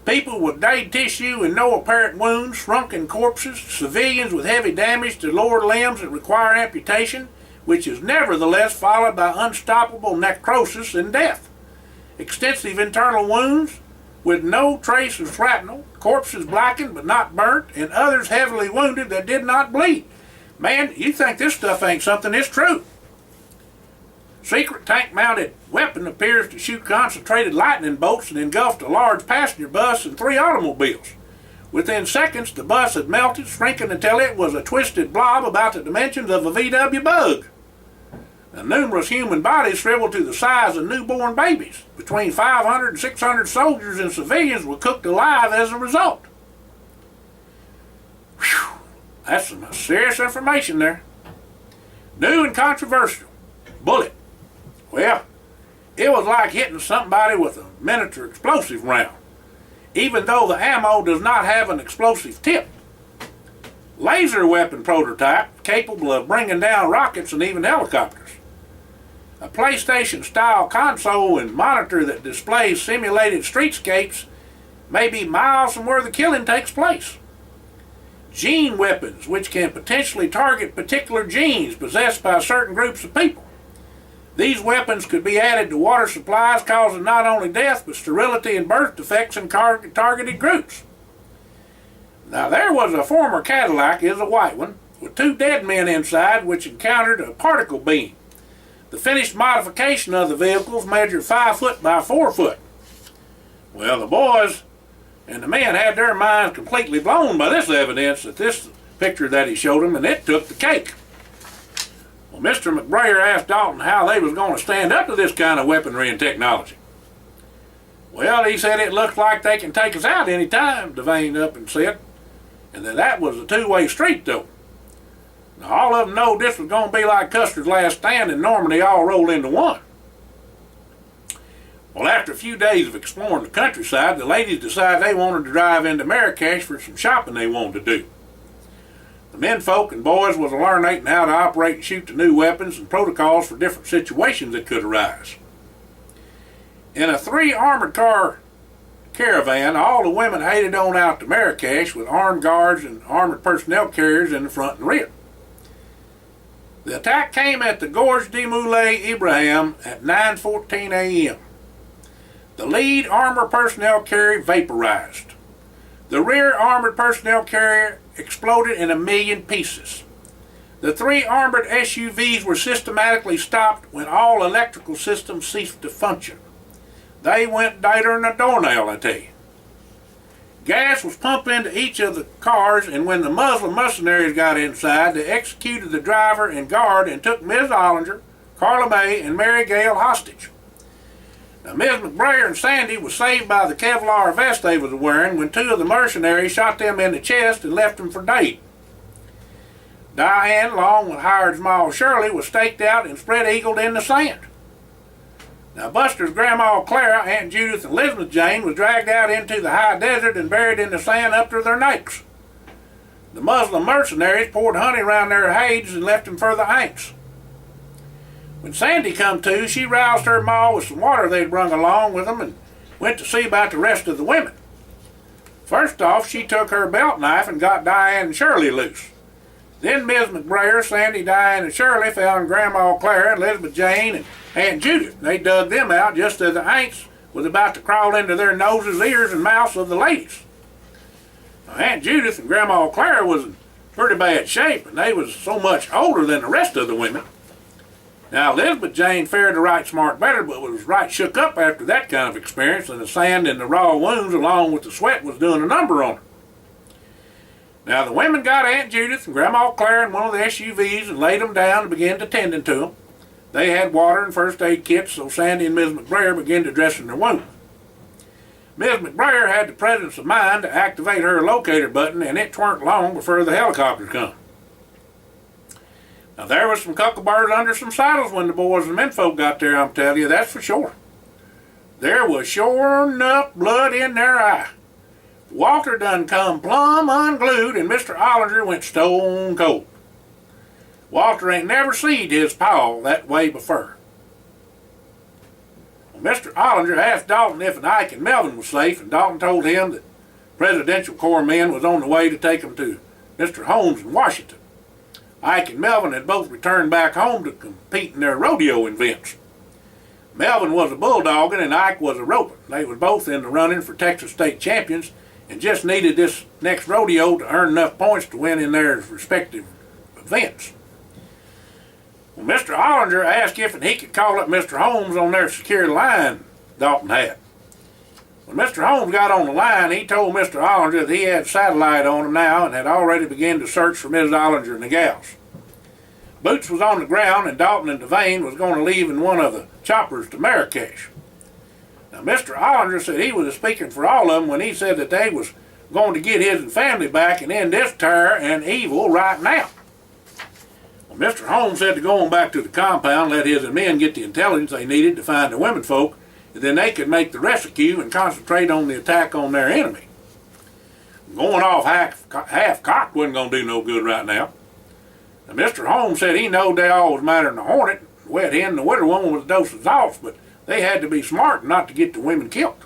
People with dead tissue and no apparent wounds, shrunken corpses, civilians with heavy damage to lower limbs that require amputation, which is nevertheless followed by unstoppable necrosis and death. Extensive internal wounds with no trace of shrapnel, corpses blackened but not burnt, and others heavily wounded that did not bleed. Man, you think this stuff ain't something, it's true. Secret tank-mounted weapon appears to shoot concentrated lightning bolts and engulfed a large passenger bus and 3 automobiles. Within seconds, the bus had melted, shrinking until it was a twisted blob about the dimensions of a VW Bug. Now, numerous human bodies shriveled to the size of newborn babies. Between 500 and 600 soldiers and civilians were cooked alive as a result. Whew, that's some serious information there. New and controversial. Bullet. Well, it was like hitting somebody with a miniature explosive round, even though the ammo does not have an explosive tip. Laser weapon prototype capable of bringing down rockets and even helicopters. A PlayStation-style console and monitor that displays simulated streetscapes may be miles from where the killing takes place. Gene weapons, which can potentially target particular genes possessed by certain groups of people. These weapons could be added to water supplies, causing not only death but sterility and birth defects in targeted groups. Now, there was a former Cadillac, is a white one, with 2 dead men inside which encountered a particle beam. The finished modification of the vehicles measured 5 foot by 4 foot. Well, the boys and the men had their minds completely blown by this evidence at this picture that he showed them, and it took the cake. Well, Mr. McBrayer asked Dalton how they was going to stand up to this kind of weaponry and technology. Well, he said it looks like they can take us out any time, Devane up and said, and that was a 2-way street though. Now, all of them know this was going to be like Custer's Last Stand and Normandy all rolled into one. Well, after a few days of exploring the countryside, the ladies decided they wanted to drive into Marrakesh for some shopping they wanted to do. The menfolk and boys was learning how to operate and shoot the new weapons and protocols for different situations that could arise. In a 3 armored car caravan, all the women headed on out to Marrakesh with armed guards and armored personnel carriers in the front and rear. The attack came at the Gorge de Moulay Ibrahim at 9:14 a.m. The lead armored personnel carrier vaporized. The rear armored personnel carrier exploded in 1,000,000 pieces. The 3 armored SUVs were systematically stopped when all electrical systems ceased to function. They went tighter than a doornail, I tell you. Gas was pumped into each of the cars, and when the Muslim mercenaries got inside, they executed the driver and guard and took Ms. Ollinger, Carla May, and Mary Gale hostage. Now, Ms. McBrayer and Sandy was saved by the Kevlar vest they was wearing when 2 of the mercenaries shot them in the chest and left them for dead. Diane, along with hired Small Shirley, was staked out and spread-eagled in the sand. Now, Buster's Grandma Clara, Aunt Judith, and Elizabeth Jane was dragged out into the high desert and buried in the sand up to their necks. The Muslim mercenaries poured honey around their heads and left them for the ants. When Sandy come to, she roused her ma with some water they'd brung along with them and went to see about the rest of the women. First off, she took her belt knife and got Diane and Shirley loose. Then Ms. McBrayer, Sandy, Diane, and Shirley found Grandma Clara, Elizabeth Jane, and Aunt Judith. They dug them out just as the ants was about to crawl into their noses, ears, and mouths of the ladies. Now, Aunt Judith and Grandma Clara was in pretty bad shape, and they was so much older than the rest of the women. Now, Elizabeth Jane fared a right smart better, but was right shook up after that kind of experience, and the sand and the raw wounds along with the sweat was doing a number on her. Now, the women got Aunt Judith and Grandma Clara in one of the SUVs and laid them down and began to tending to them. They had water and first aid kits, so Sandy and Ms. McBrayer began to dressing their wounds. Ms. McBrayer had the presence of mind to activate her locator button, and it weren't long before the helicopters come. Now, there was some cuckleburs under some saddles when the boys and menfolk got there, I'm telling you, that's for sure. There was sure enough blood in their eye. Walter done come plumb unglued, and Mr. Ollinger went stone cold. Walter ain't never seed his paw that way before. Well, Mr. Ollinger asked Dalton if Ike and Melvin was safe, and Dalton told him that Presidential Corps men was on the way to take them to Mr. Holmes in Washington. Ike and Melvin had both returned back home to compete in their rodeo events. Melvin was a bulldogging and Ike was a roping. They were both in the running for Texas state champions and just needed this next rodeo to earn enough points to win in their respective events. Well, Mr. Ollinger asked if he could call up Mr. Holmes on their secure line Dalton had. When Mr. Holmes got on the line, he told Mr. Ollinger that he had satellite on him now and had already begun to search for Ms. Ollinger and the gals. Boots was on the ground and Dalton and Devane was going to leave in one of the choppers to Marrakesh. Now, Mr. Ollinger said he was speaking for all of them when he said that they was going to get his family back and end this terror and evil right now. Well, Mr. Holmes said to go on back to the compound, let his men get the intelligence they needed to find the women folk, and then they could make the rescue and concentrate on the attack on their enemy. Going off half-cocked wasn't going to do no good right now. Now, Mr. Holmes said he knowed they always mattered in the hornet, the wet hen, and the winter woman with a dose of salts, but they had to be smart not to get the women killed.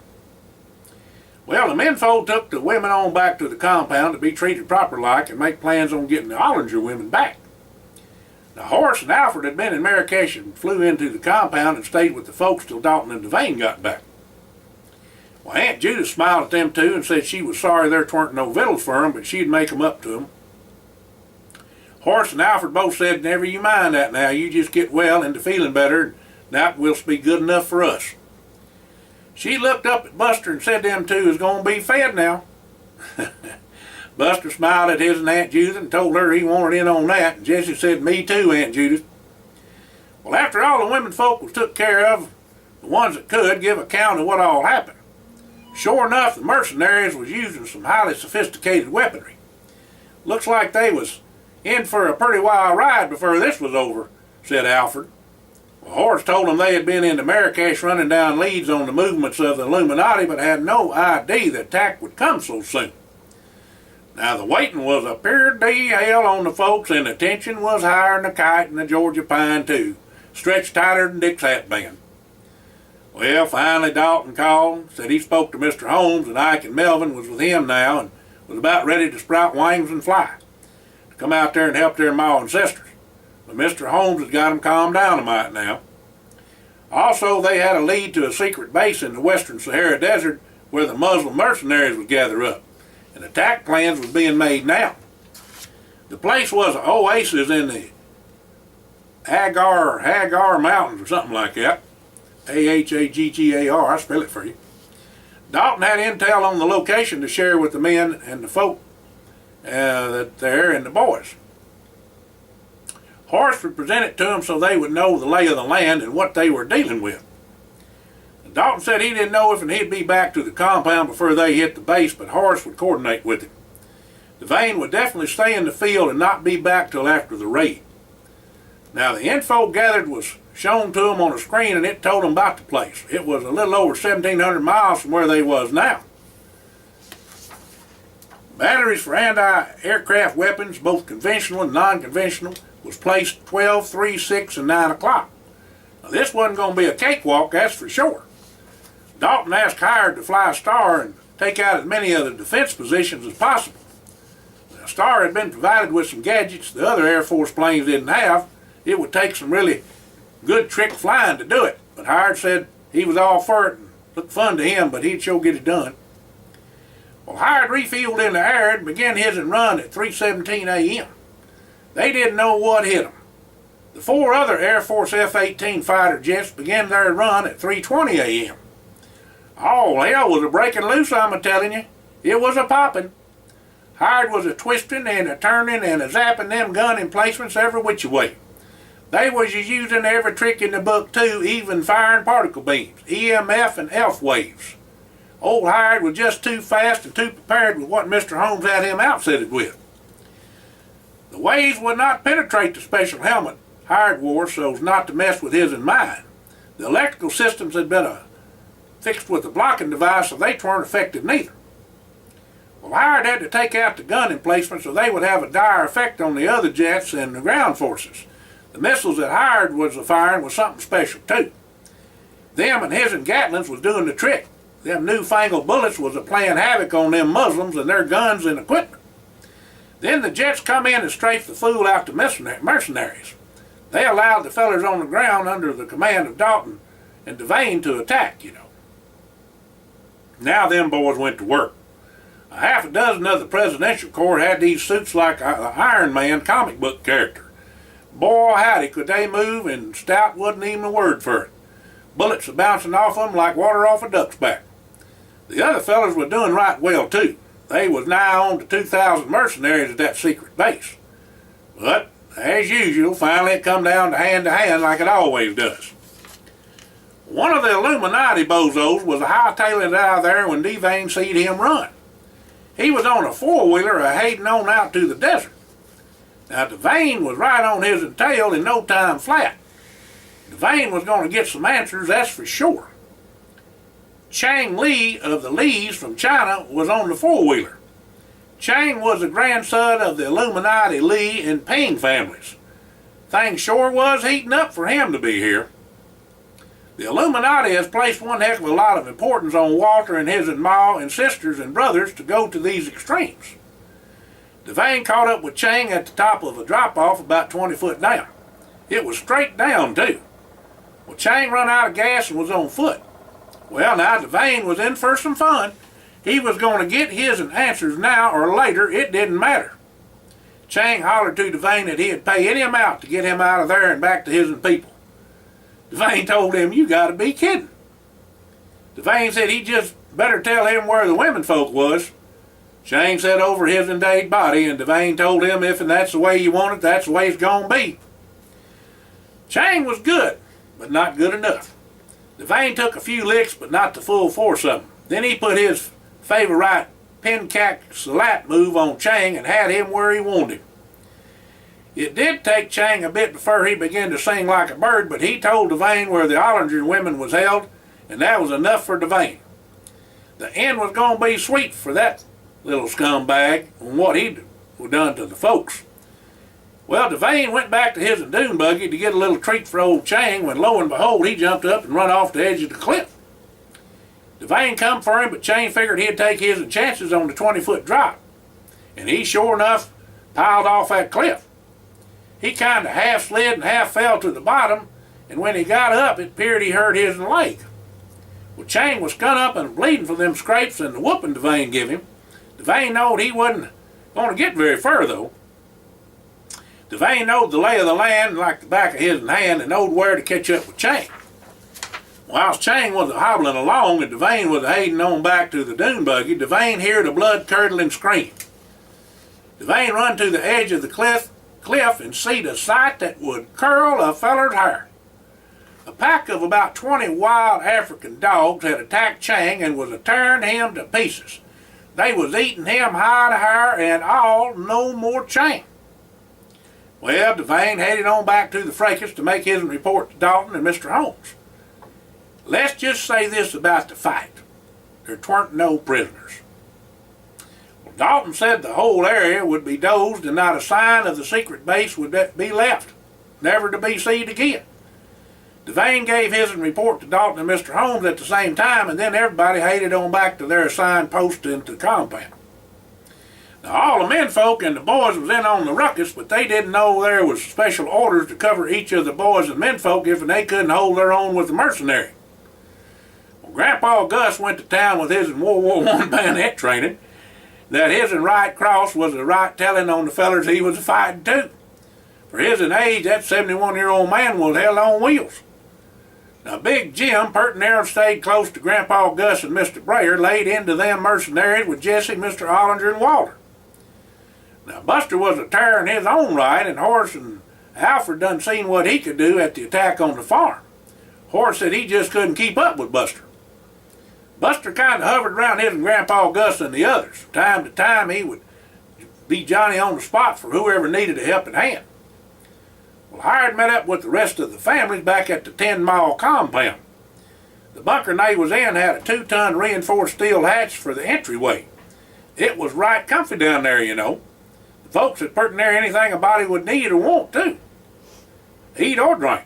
Well, the menfolk took the women on back to the compound to be treated proper like and make plans on getting the Ollinger women back. Now, Horace and Alfred had been in Marrakesh and flew into the compound and stayed with the folks till Dalton and Devane got back. Well, Aunt Judith smiled at them two and said she was sorry there weren't no victuals for them, but she'd make 'em up to 'em. Horace and Alfred both said, never you mind that now, you just get well and to feeling better, and that will be good enough for us. She looked up at Buster and said them two is going to be fed now. Buster smiled at his and Aunt Judith and told her he wanted in on that, and Jessie said, me too, Aunt Judith. Well, after all the women folk was took care of, the ones that could give account of what all happened. Sure enough, the mercenaries was using some highly sophisticated weaponry. Looks like they was in for a pretty wild ride before this was over, said Alfred. Well, Horace told them they had been into Marrakesh running down leads on the movements of the Illuminati, but had no idea the attack would come so soon. Now, the waiting was a pure hell on the folks, and the tension was higher than a kite and the Georgia pine, too, stretched tighter than Dick's hat band. Well, finally Dalton called, said he spoke to Mr. Holmes, and Ike and Melvin was with him now and was about ready to sprout wings and fly, to come out there and help their ma and sisters. But Mr. Holmes had got them calmed down a mite now. Also, they had a lead to a secret base in the western Sahara Desert where the Muslim mercenaries would gather up, and attack plans was being made now. The place was an oasis in the Hagar Mountains or something like that. Ahaggar, I spell it for you. Dalton had intel on the location to share with the men and the folk that there and the boys. Horace would present it to them so they would know the lay of the land and what they were dealing with. And Dalton said he didn't know if he'd be back to the compound before they hit the base, but Horace would coordinate with him. Devane would definitely stay in the field and not be back till after the raid. Now, the info gathered was shown to them on a screen, and it told them about the place. It was a little over 1,700 miles from where they was now. Batteries for anti-aircraft weapons, both conventional and non-conventional, was placed 12, 3, 6, and 9 o'clock. Now, this wasn't going to be a cakewalk, that's for sure. Dalton asked Howard to fly a Star and take out as many of the defense positions as possible. Now, Star had been provided with some gadgets the other Air Force planes didn't have. It would take some really good trick flying to do it, but Howard said he was all for it and looked fun to him, but he'd sure get it done. Well, Howard refueled in the air and began his run at 3:17 a.m. They didn't know what hit them. The 4 other Air Force F-18 fighter jets began their run at 3:20 a.m. Oh, hell was a breaking loose, I'm a-telling you. It was a popping. Howard was a twisting and a turning and a zapping them gun emplacements every which way. They was using every trick in the book too, even firing particle beams, EMF and ELF waves. Old Howard was just too fast and too prepared with what Mr. Holmes had him outfitted with. The waves would not penetrate the special helmet Howard wore so as not to mess with his and mine. The electrical systems had been fixed with a blocking device so they weren't affected neither. Well, Howard had to take out the gun emplacement so they would have a dire effect on the other jets and the ground forces. The missiles that Howard was firing was something special too. Them and his and Gatlins was doing the trick. Them newfangled bullets was playing havoc on them Muslims and their guns and equipment. Then the Jets come in and strafe the fool out to mercenaries. They allowed the fellers on the ground under the command of Dalton and Devane to attack, Now them boys went to work. A half a dozen of the Presidential Corps had these suits like an Iron Man comic book character. Boy, howdy, could they move, and stout wasn't even a word for it. Bullets were bouncing off them like water off a duck's back. The other fellas were doing right well, too. They was nigh on to 2,000 mercenaries at that secret base. But, as usual, finally it come down to hand like it always does. One of the Illuminati bozos was hightailing out of there when Devane seed him run. He was on a four-wheeler a-heading on out to the desert. Now, Devane was right on his tail in no time flat. Devane was going to get some answers, that's for sure. Chang Li of the Lees from China was on the four-wheeler. Chang was the grandson of the Illuminati Li and Ping families. Things sure was heating up for him to be here. The Illuminati has placed one heck of a lot of importance on Walter and his ma and sisters and brothers to go to these extremes. Devane caught up with Chang at the top of a drop-off about 20 foot down. It was straight down, too. Well, Chang run out of gas and was on foot. Well, now, Devane was in for some fun. He was going to get his answers now or later. It didn't matter. Chang hollered to Devane that he'd pay any amount to get him out of there and back to his people. Devane told him, "You gotta be kidding." Devane said he just better tell him where the women folk was. Chang said over his dead body, and Devane told him if and that's the way you want it, that's the way it's gonna be. Chang was good, but not good enough. Devane took a few licks, but not the full force of them. Then he put his favorite Pencak Silat move on Chang and had him where he wanted him. It did take Chang a bit before he began to sing like a bird, but he told Devane where the Ollinger women was held, and that was enough for Devane. The end was going to be sweet for that little scumbag on what he'd done to the folks. Well, Devane went back to his dune buggy to get a little treat for old Chang when, lo and behold, he jumped up and run off the edge of the cliff. Devane come for him, but Chang figured he'd take his chances on the 20-foot drop. And he sure enough piled off that cliff. He kind of half slid and half fell to the bottom, and when he got up, it appeared he hurt his leg. Well, Chang was cut up and bleeding from them scrapes and the whooping Devane give him. Devane knowed he wasn't going to get very far, though. Devane knowed the lay of the land like the back of his hand and knowed where to catch up with Chang. Whilst Chang was hobbling along and Devane was heading on back to the dune buggy, Devane heard a blood-curdling scream. Devane run to the edge of the cliff and seed a sight that would curl a feller's hair. A pack of about 20 wild African dogs had attacked Chang and was tearing him to pieces. They was eating him hide to hair and all, no more Chang. Well, Devane headed on back to the fracas to make his report to Dalton and Mr. Holmes. Let's just say this about the fight. There weren't no prisoners. Well, Dalton said the whole area would be dozed and not a sign of the secret base would be left, never to be seen again. Devane gave his report to Dalton and Mr. Holmes at the same time, and then everybody headed on back to their assigned post into the compound. Now, all the menfolk and the boys was in on the ruckus, but they didn't know there was special orders to cover each of the boys and menfolk if they couldn't hold their own with the mercenary. Well, Grandpa Gus went to town with his World War I bayonet training, that his right cross was the right telling on the fellers he was fighting too. For his age, that 71-year-old man was hell on wheels. Now, Big Jim pert and stayed close to Grandpa Gus and Mr. Brayer, laid into them mercenaries with Jesse, Mr. Ollinger, and Walter. Now, Buster was a terror in his own right, and Horace and Alfred done seen what he could do at the attack on the farm. Horace said he just couldn't keep up with Buster. Buster kind of hovered around his and Grandpa Gus and the others. From time to time, he would be Johnny on the spot for whoever needed a helping hand. Well, Hired met up with the rest of the families back at the 10-mile compound. The bunker they was in had a 2-ton reinforced steel hatch for the entryway. It was right comfy down there, you know. The folks had put in there anything a body would need or want to. Eat or drink.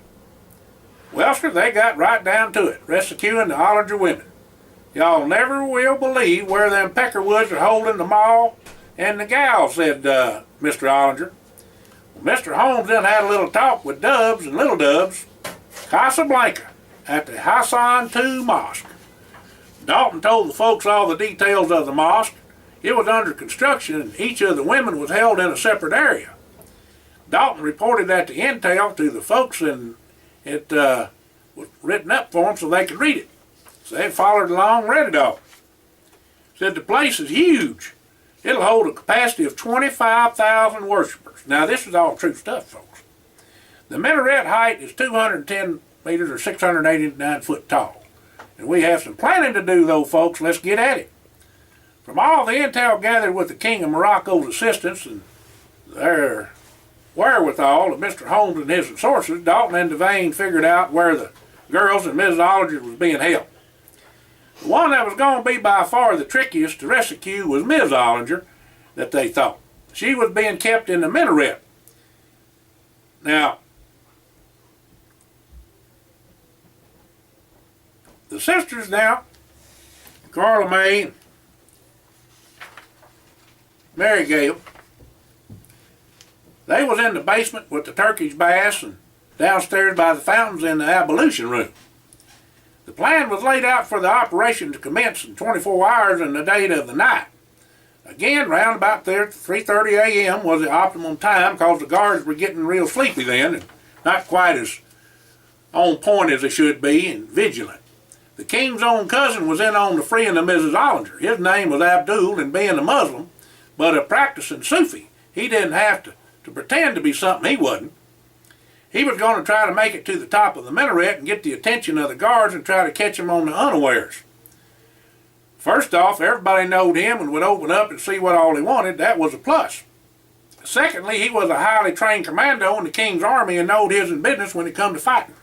Well, sir, they got right down to it, rescuing the Ollinger women. Y'all never will believe where them Peckerwoods are holding the Ma And the gal said, Mr. Ollinger, well, Mr. Holmes then had a little talk with Dubs and Little Dubs, Casablanca, at the Hassan II Mosque. Dalton told the folks all the details of the mosque. It was under construction and each of the women was held in a separate area. Dalton reported that the intel to the folks and it was written up for them so they could read it. So they followed along and read it all. Said the place is huge. It'll hold a capacity of 25,000 worshipers. Now this is all true stuff, folks. The minaret height is 210 meters or 689 foot tall. And we have some planning to do though, folks. Let's get at it. From all the intel gathered with the King of Morocco's assistance and their wherewithal of Mr. Holmes and his sources, Dalton and Devane figured out where the girls and Mrs. Ollinger was being held. The one that was going to be by far the trickiest to rescue was Ms. Ollinger, that they thought. She was being kept in the minaret. Now, the sisters now, Carla May and Mary Gale, they was in the basement with the Turkish baths and downstairs by the fountains in the ablution room. The plan was laid out for the operation to commence in 24 hours in the date of the night. Again, round about there at 3:30 a.m. was the optimum time because the guards were getting real sleepy then and not quite as on point as they should be and vigilant. The king's own cousin was in on the freeing of Mrs. Ollinger. His name was Abdul, and being a Muslim, but a practicing Sufi, he didn't have to pretend to be something he wasn't. He was going to try to make it to the top of the minaret and get the attention of the guards and try to catch them on the unawares. First off, everybody knowed him and would open up and see what all he wanted. That was a plus. Secondly, he was a highly trained commando in the king's army and knowed his business when it come to fighting.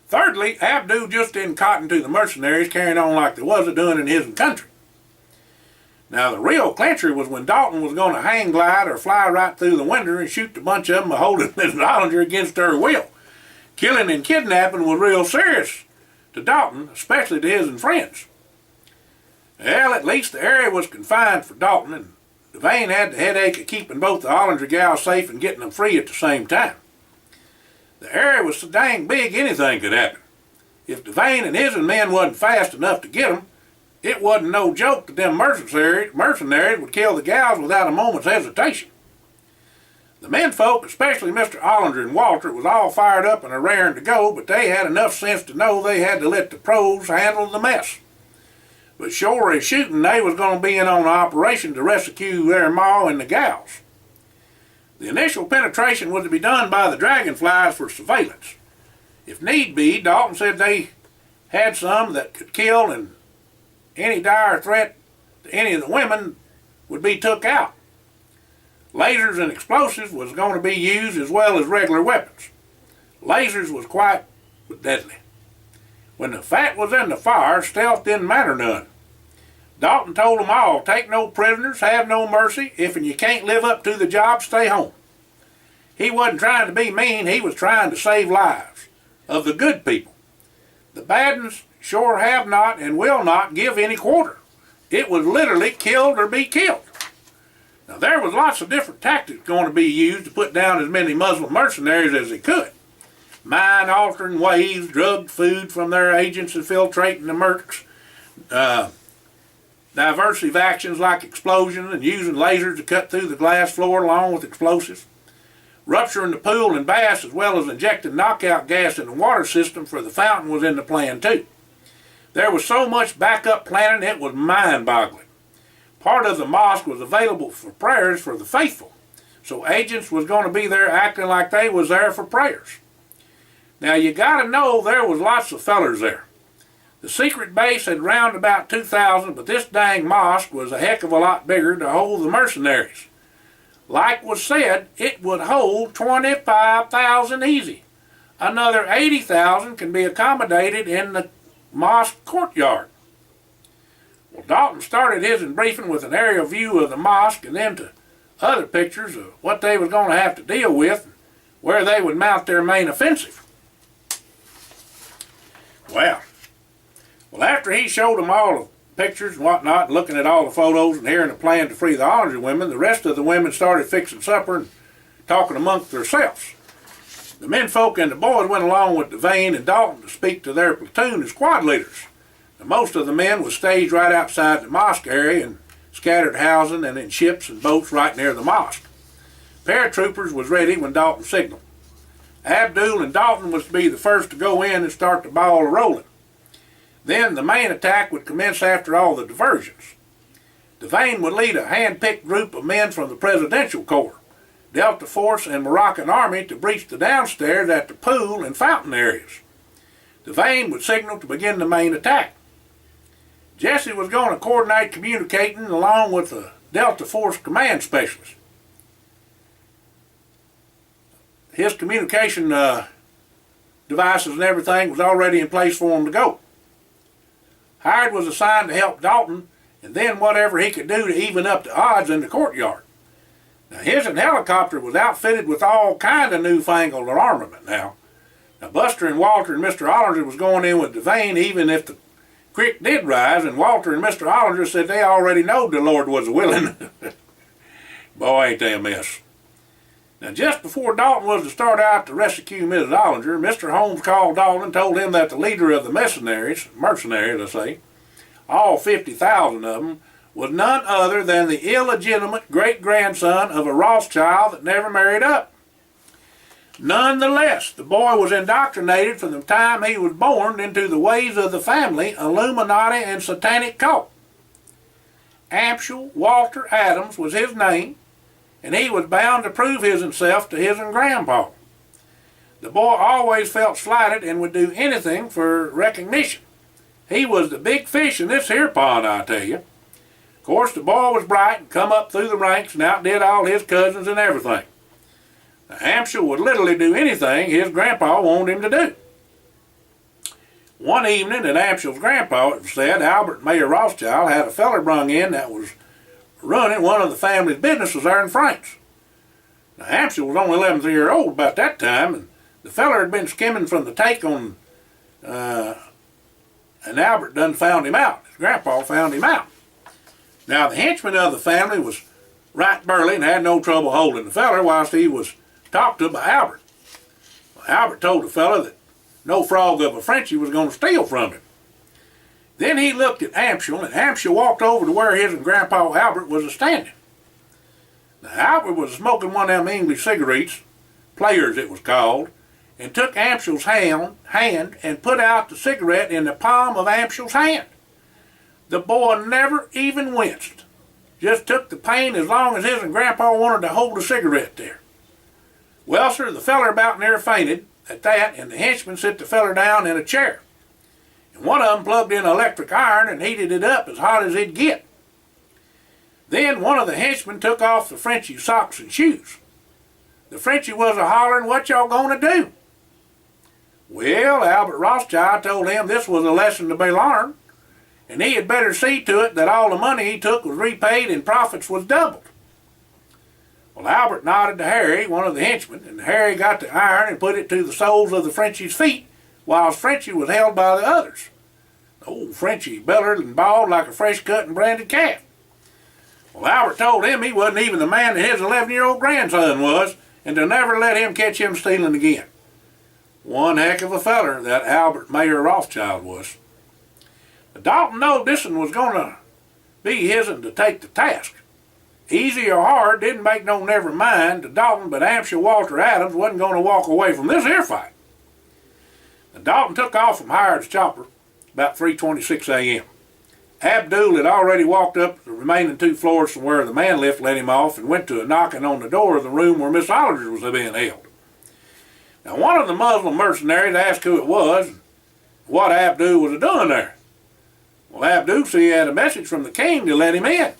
Thirdly, Abdul just didn't cotton to the mercenaries carrying on like they was doing in his country. Now the real clincher was when Dalton was going to hang glide or fly right through the window and shoot a bunch of them holding Mrs. Ollinger against her will. Killing and kidnapping was real serious to Dalton, especially to his friends. Well, at least the area was confined for Dalton, and Devane had the headache of keeping both the Ollinger gals safe and getting them free at the same time. The area was so dang big anything could happen. If Devane and his men wasn't fast enough to get them, it wasn't no joke that them mercenaries would kill the gals without a moment's hesitation. The menfolk, especially Mr. Ollinger and Walter, was all fired up and raring to go, but they had enough sense to know they had to let the pros handle the mess. But sure as shooting, they was going to be in on an operation to rescue their ma and the gals. The initial penetration was to be done by the dragonflies for surveillance. If need be, Dalton said they had some that could kill, and any dire threat to any of the women would be took out. Lasers and explosives was going to be used as well as regular weapons. Lasers was quite deadly. When the fat was in the fire, stealth didn't matter none. Dalton told them all, take no prisoners, have no mercy. If you can't live up to the job, stay home. He wasn't trying to be mean, he was trying to save lives of the good people. The bad ones sure have not and will not give any quarter. It was literally killed or be killed. Now there was lots of different tactics going to be used to put down as many Muslim mercenaries as they could. Mind-altering ways, drugged food from their agents infiltrating the mercs, diversive actions like explosions and using lasers to cut through the glass floor along with explosives, rupturing the pool and baths as well as injecting knockout gas in the water system for the fountain was in the plan too. There was so much backup planning it was mind-boggling. Part of the mosque was available for prayers for the faithful, so agents was going to be there acting like they was there for prayers. Now you got to know there was lots of fellers there. The secret base had round about 2,000, but this dang mosque was a heck of a lot bigger to hold the mercenaries. Like was said, it would hold 25,000 easy. Another 80,000 can be accommodated in the mosque courtyard. Well, Dalton started his briefing with an aerial view of the mosque and then to other pictures of what they was going to have to deal with and where they would mount their main offensive. Well, after he showed them all pictures and whatnot, and looking at all the photos and hearing the plan to free the Ollinger women, the rest of the women started fixing supper and talking amongst themselves. The menfolk and the boys went along with Devane and Dalton to speak to their platoon as squad leaders. Now, most of the men was staged right outside the mosque area and scattered housing and in ships and boats right near the mosque. Paratroopers was ready when Dalton signaled. Abdul and Dalton was to be the first to go in and start the ball rolling. Then the main attack would commence after all the diversions. Devane would lead a hand-picked group of men from the Presidential Corps, Delta Force, and Moroccan Army to breach the downstairs at the pool and fountain areas. Devane would signal to begin the main attack. Jesse was going to coordinate communicating along with the Delta Force command specialist. His communication devices and everything was already in place for him to go. Howard was assigned to help Dalton and then whatever he could do to even up the odds in the courtyard. Now his helicopter was outfitted with all kind of newfangled armament now. Now Buster and Walter and Mr. Ollinger was going in with Devane even if the creek did rise, and Walter and Mr. Ollinger said they already knowed the Lord was willing. Boy, ain't they a mess. Now, just before Dalton was to start out to rescue Mrs. Ollinger, Mr. Holmes called Dalton and told him that the leader of the mercenaries, I say, all 50,000 of them, was none other than the illegitimate great-grandson of a Rothschild that never married up. Nonetheless, the boy was indoctrinated from the time he was born into the ways of the family, Illuminati, and satanic cult. Amschel Walter Adams was his name, and he was bound to prove himself to his grandpa. The boy always felt slighted and would do anything for recognition. He was the big fish in this here pond, I tell you. Of course, the boy was bright and come up through the ranks and outdid all his cousins and everything. Now, Amschel would literally do anything his grandpa wanted him to do. One evening at Amschel's grandpa, it was said, Albert Mayer Rothschild had a feller brung in that was running one of the family's businesses there in France. Now, Amschel was only 11 years old about that time, and the feller had been skimming from the take on, and Albert done found him out. His grandpa found him out. Now, the henchman of the family was right burly and had no trouble holding the feller whilst he was talked to by Albert. Well, Albert told the feller that no frog of a Frenchie was going to steal from him. Then he looked at Amschel, and Amschel walked over to where his and Grandpa Albert was a-standing. Now, Albert was smoking one of them English cigarettes, Players it was called, and took Amschel's hand and put out the cigarette in the palm of Amschel's hand. The boy never even winced. Just took the pain as long as his and Grandpa wanted to hold the cigarette there. Well, sir, the feller about near fainted at that, and the henchman set the feller down in a chair. And one of them plugged in an electric iron and heated it up as hot as it'd get. Then one of the henchmen took off the Frenchie's socks and shoes. The Frenchie was a-hollering, "What y'all gonna do?" Well, Albert Rothschild told him this was a lesson to be learned, and he had better see to it that all the money he took was repaid and profits was doubled. Well, Albert nodded to Harry, one of the henchmen, and Harry got the iron and put it to the soles of the Frenchie's feet, whilst Frenchie was held by the others. Old Frenchie bellered and bawled like a fresh-cut and branded calf. Well, Albert told him he wasn't even the man that his 11-year-old grandson was, and to never let him catch him stealing again. One heck of a feller that Albert Mayer Rothschild was. But Dalton knowed this one was going to be his'n to take the task. Easy or hard didn't make no never mind to Dalton, but Amschel Walter Adams wasn't going to walk away from this here fight. Now, Dalton took off from Howard's chopper about 3:26 a.m. Abdul had already walked up the remaining 2 floors from where the man lift let him off and went to a knocking on the door of the room where Miss Ollinger was being held. Now, one of the Muslim mercenaries asked who it was and what Abdul was doing there. Well, Abdul said he had a message from the king to let him in.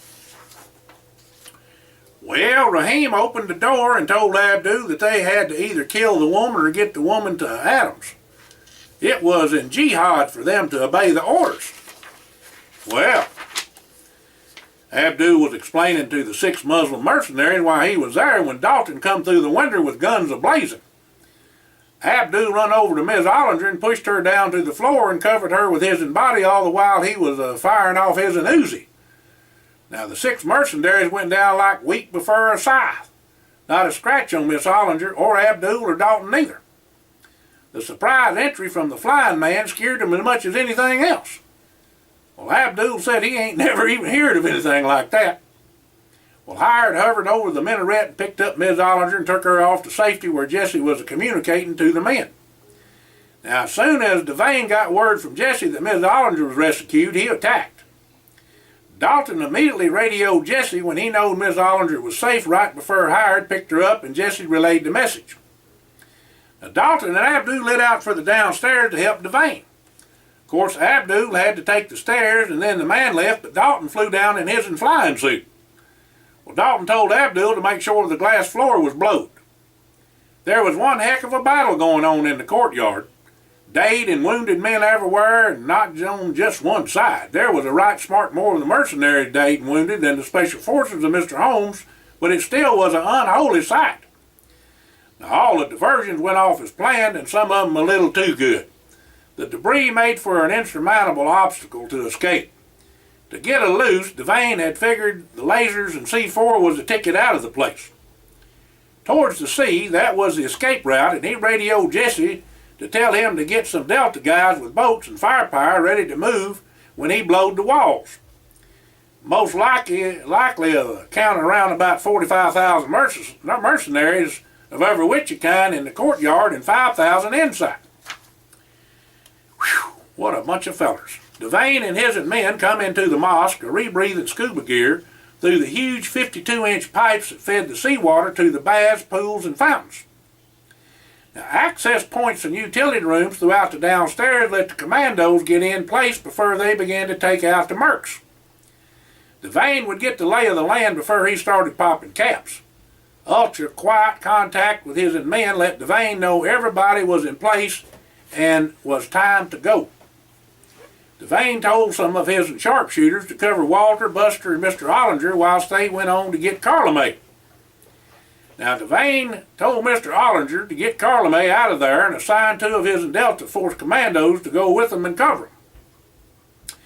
Well, Rahim opened the door and told Abdul that they had to either kill the woman or get the woman to Adams. It was in jihad for them to obey the orders. Well, Abdul was explaining to the 6 Muslim mercenaries why he was there when Dalton come through the window with guns a-blazing. Abdul run over to Miss Ollinger and pushed her down to the floor and covered her with his body all the while he was firing off his Uzi. Now the 6 mercenaries went down like wheat before a scythe. Not a scratch on Miss Ollinger or Abdul or Dalton neither. The surprise entry from the flying man scared him as much as anything else. Well, Abdul said he ain't never even heard of anything like that. Well, Hired hovered over the minaret and picked up Miss Ollinger and took her off to safety where Jesse was communicating to the men. Now, as soon as Devane got word from Jesse that Miss Ollinger was rescued, he attacked. Dalton immediately radioed Jesse when he knowed Miss Ollinger was safe right before Hired picked her up, and Jesse relayed the message. Now, Dalton and Abdul lit out for the downstairs to help Devane. Of course, Abdul had to take the stairs, and then the man left, but Dalton flew down in his flying suit. Well, Dalton told Abdul to make sure the glass floor was blowed. There was one heck of a battle going on in the courtyard. Dead and wounded men everywhere, and not on just one side. There was a right smart more of the mercenaries dead and wounded than the special forces of Mr. Holmes, but it still was an unholy sight. Now, all the diversions went off as planned, and some of them a little too good. The debris made for an insurmountable obstacle to escape. To get it loose, Devane had figured the lasers and C4 was the ticket out of the place. Towards the sea, that was the escape route, and he radioed Jesse to tell him to get some Delta guys with boats and firepower ready to move when he blowed the walls. Most likely count around about 45,000 mercenaries of every which kind in the courtyard and 5,000 inside. Whew, what a bunch of fellers. Devane and his men come into the mosque, rebreathing scuba gear, through the huge 52-inch pipes that fed the seawater to the baths, pools, and fountains. Now, access points and utility rooms throughout the downstairs let the commandos get in place before they began to take out the mercs. Devane would get the lay of the land before he started popping caps. Ultra-quiet contact with his men let Devane know everybody was in place and was time to go. Devane told some of his sharpshooters to cover Walter, Buster, and Mr. Ollinger whilst they went on to get Carla May. Now, Devane told Mr. Ollinger to get Carla May out of there and assigned 2 of his Delta Force commandos to go with them and cover them.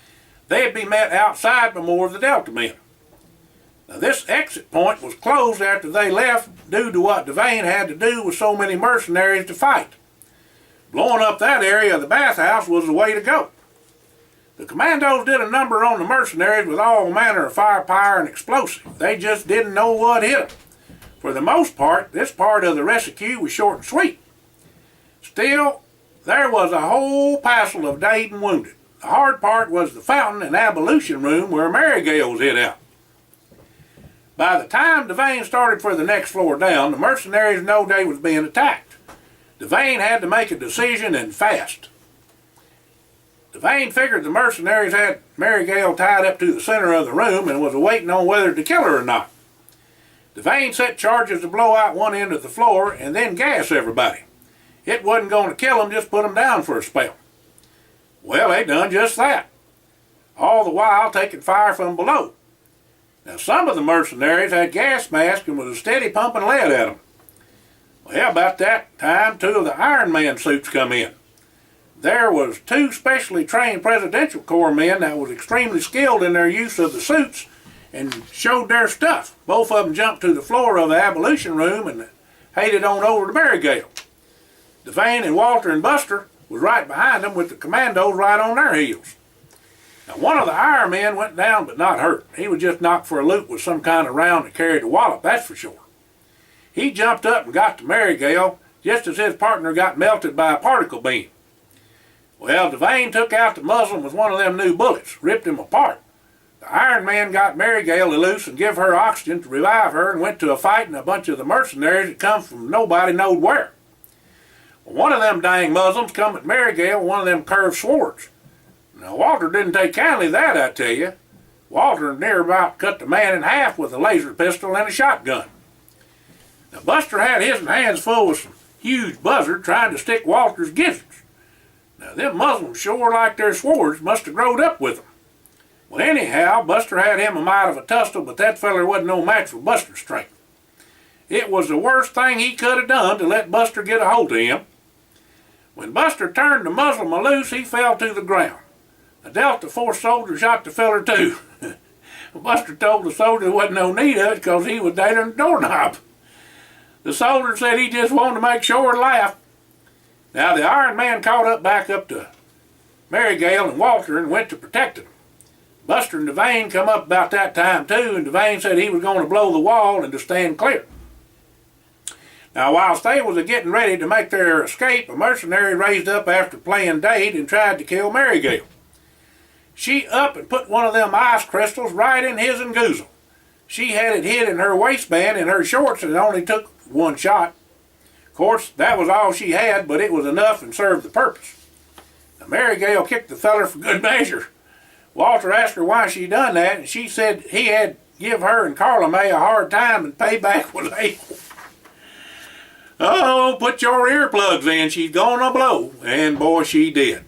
They'd be met outside by more of the Delta men. Now, this exit point was closed after they left due to what Devane had to do with so many mercenaries to fight. Blowing up that area of the bathhouse was the way to go. The commandos did a number on the mercenaries with all manner of firepower and explosives. They just didn't know what hit them. For the most part, this part of the rescue was short and sweet. Still, there was a whole passel of dead and wounded. The hard part was the fountain and ablution room where Marygale was hid out. By the time Devane started for the next floor down, the mercenaries knew they was being attacked. Devane had to make a decision, and fast. Devane figured the mercenaries had Marygale tied up to the center of the room and was waiting on whether to kill her or not. Devane set charges to blow out one end of the floor and then gas everybody. It wasn't going to kill them, just put them down for a spell. Well, they done just that, all the while taking fire from below. Now, some of the mercenaries had gas masks and was steady pumping lead at them. Well, about that time, 2 of the Iron Man suits come in. There was 2 specially trained Presidential Corps men that was extremely skilled in their use of the suits and showed their stuff. Both of them jumped to the floor of the ablution room and headed on over to Marygale. Devane and Walter and Buster was right behind them with the commandos right on their heels. Now, one of the Iron men went down but not hurt. He was just knocked for a loop with some kind of round that carried the wallop, that's for sure. He jumped up and got to Marygale just as his partner got melted by a particle beam. Well, Devane took out the Muslim with one of them new bullets, ripped him apart. The Iron Man got Marygale loose and give her oxygen to revive her and went to a fight and a bunch of the mercenaries that come from nobody knowed where. Well, one of them dang Muslims come at Marygale with one of them curved swords. Now, Walter didn't take kindly to that, I tell you. Walter near about cut the man in half with a laser pistol and a shotgun. Now, Buster had his hands full with some huge buzzard trying to stick Walter's gizzards. Now, them Muslims sure like their swords, must have growed up with them. Well, anyhow, Buster had him a mite of a tussle, but that feller wasn't no match for Buster's strength. It was the worst thing he could have done to let Buster get a hold of him. When Buster turned to muzzle him loose, he fell to the ground. A Delta Force soldier shot the feller too. Buster told the soldier there wasn't no need of it because he was dating the doorknob. The soldier said he just wanted to make sure and laugh. Now the Iron Man caught up back up to Marygale and Walter and went to protect him. Buster and Devane come up about that time too, and Devane said he was going to blow the wall and to stand clear. Now whilst they was getting ready to make their escape, a mercenary raised up after playing dead and tried to kill Marygale. She up and put one of them ice crystals right in his and Goozle. She had it hid in her waistband in her shorts and it only took one shot. Of course, that was all she had, but it was enough and served the purpose. Now, Marygale kicked the feller for good measure. Walter asked her why she done that, and she said he had give her and Carla May a hard time and payback was able. Oh, put your earplugs in, she's gonna blow. And boy, she did.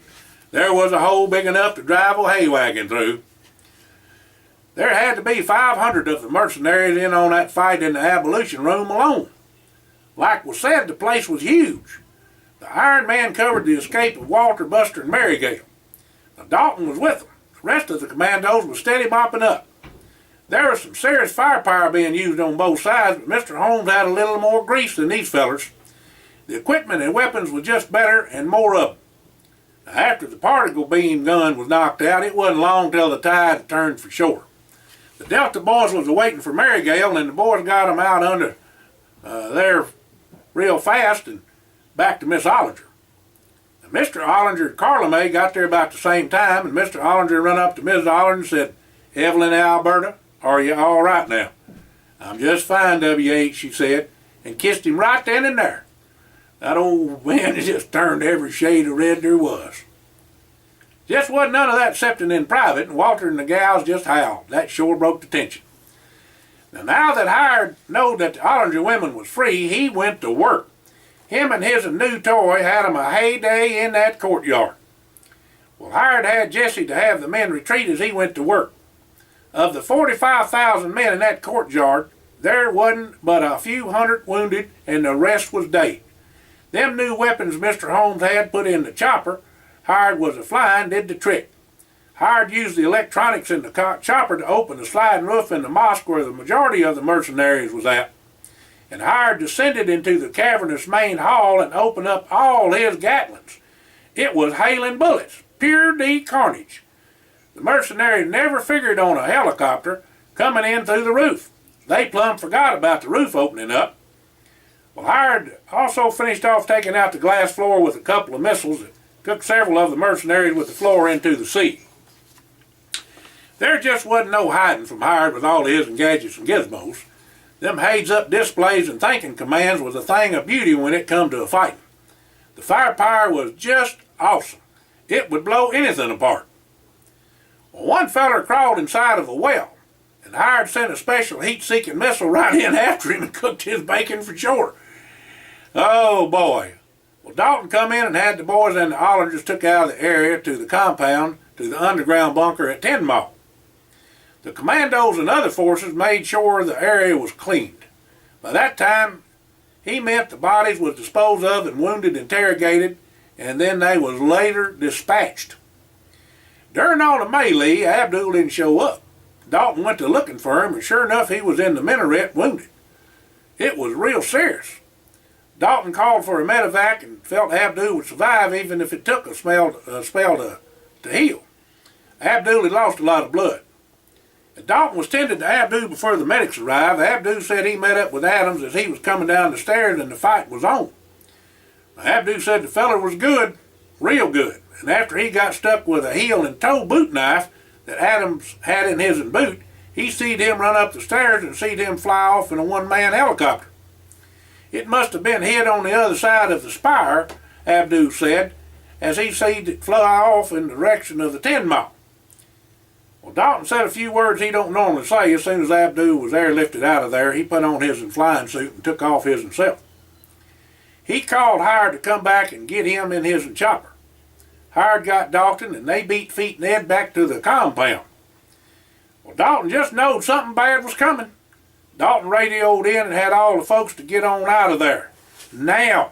There was a hole big enough to drive a hay wagon through. There had to be 500 of the mercenaries in on that fight in the abolition room alone. Like was said, the place was huge. The Iron Man covered the escape of Walter, Buster, and Marygale. Now, Dalton was with them. The rest of the commandos was steady mopping up. There was some serious firepower being used on both sides, but Mr. Holmes had a little more grease than these fellers. The equipment and weapons was just better and more of them. Now, after the particle beam gun was knocked out, it wasn't long till the tide turned for shore. The Delta boys was waiting for Marygale, and the boys got them out under there real fast and back to Miss Ollinger. Now, Mr. Ollinger and Carla May got there about the same time, and Mr. Ollinger run up to Miss Ollinger and said, "Evelyn Alberta, are you all right now?" "I'm just fine, W.H.," she said, and kissed him right then and there. That old man just turned every shade of red there was. Just wasn't none of that excepting in private, and Walter and the gals just howled. That sure broke the tension. Now that Hired knowed that the Ollinger women was free, he went to work. Him and his new toy had him a heyday in that courtyard. Well, Hired had Jesse to have the men retreat as he went to work. Of the 45,000 men in that courtyard, there wasn't but a few hundred wounded, and the rest was dead. Them new weapons Mr. Holmes had put in the chopper, Hired was a flying, did the trick. Hired used the electronics in the chopper to open the sliding roof in the mosque where the majority of the mercenaries was at. And Hired descended into the cavernous main hall and opened up all his gatlings. It was hailing bullets, pure carnage. The mercenaries never figured on a helicopter coming in through the roof. They plumb forgot about the roof opening up. Well, Hired also finished off taking out the glass floor with a couple of missiles that took several of the mercenaries with the floor into the sea. There just wasn't no hiding from Hired with all his gadgets and gizmos. Them heads-up displays and thinking commands was a thing of beauty when it come to a fight. The firepower was just awesome. It would blow anything apart. Well, one feller crawled inside of a well, and Hired sent a special heat-seeking missile right in after him and cooked his bacon for sure. Oh boy. Well, Dalton come in and had the boys and the Ollingers took out of the area to the compound to the underground bunker at 10 Mile. The commandos and other forces made sure the area was cleaned. By that time, he meant the bodies was disposed of and wounded interrogated, and then they was later dispatched. During all the melee, Abdul didn't show up. Dalton went to looking for him, and sure enough, he was in the minaret wounded. It was real serious. Dalton called for a medevac and felt Abdul would survive even if it took a spell to heal. Abdul had lost a lot of blood. As Dalton was tended to Abdul before the medics arrived, Abdul said he met up with Adams as he was coming down the stairs and the fight was on. Abdul said the feller was good, real good, and after he got stuck with a heel and toe boot knife that Adams had in his boot, he seed him run up the stairs and seed him fly off in a one-man helicopter. It must have been hid on the other side of the spire, Abdul said, as he seed it fly off in the direction of the 10 Mile. Well, Dalton said a few words he don't normally say. As soon as Abdul was airlifted out of there, he put on his flying suit and took off his himself. He called Hired to come back and get him in his chopper. Hired got Dalton, and they beat Feet Ned back to the compound. Well, Dalton just knowed something bad was coming. Dalton radioed in and had all the folks to get on out of there. Now,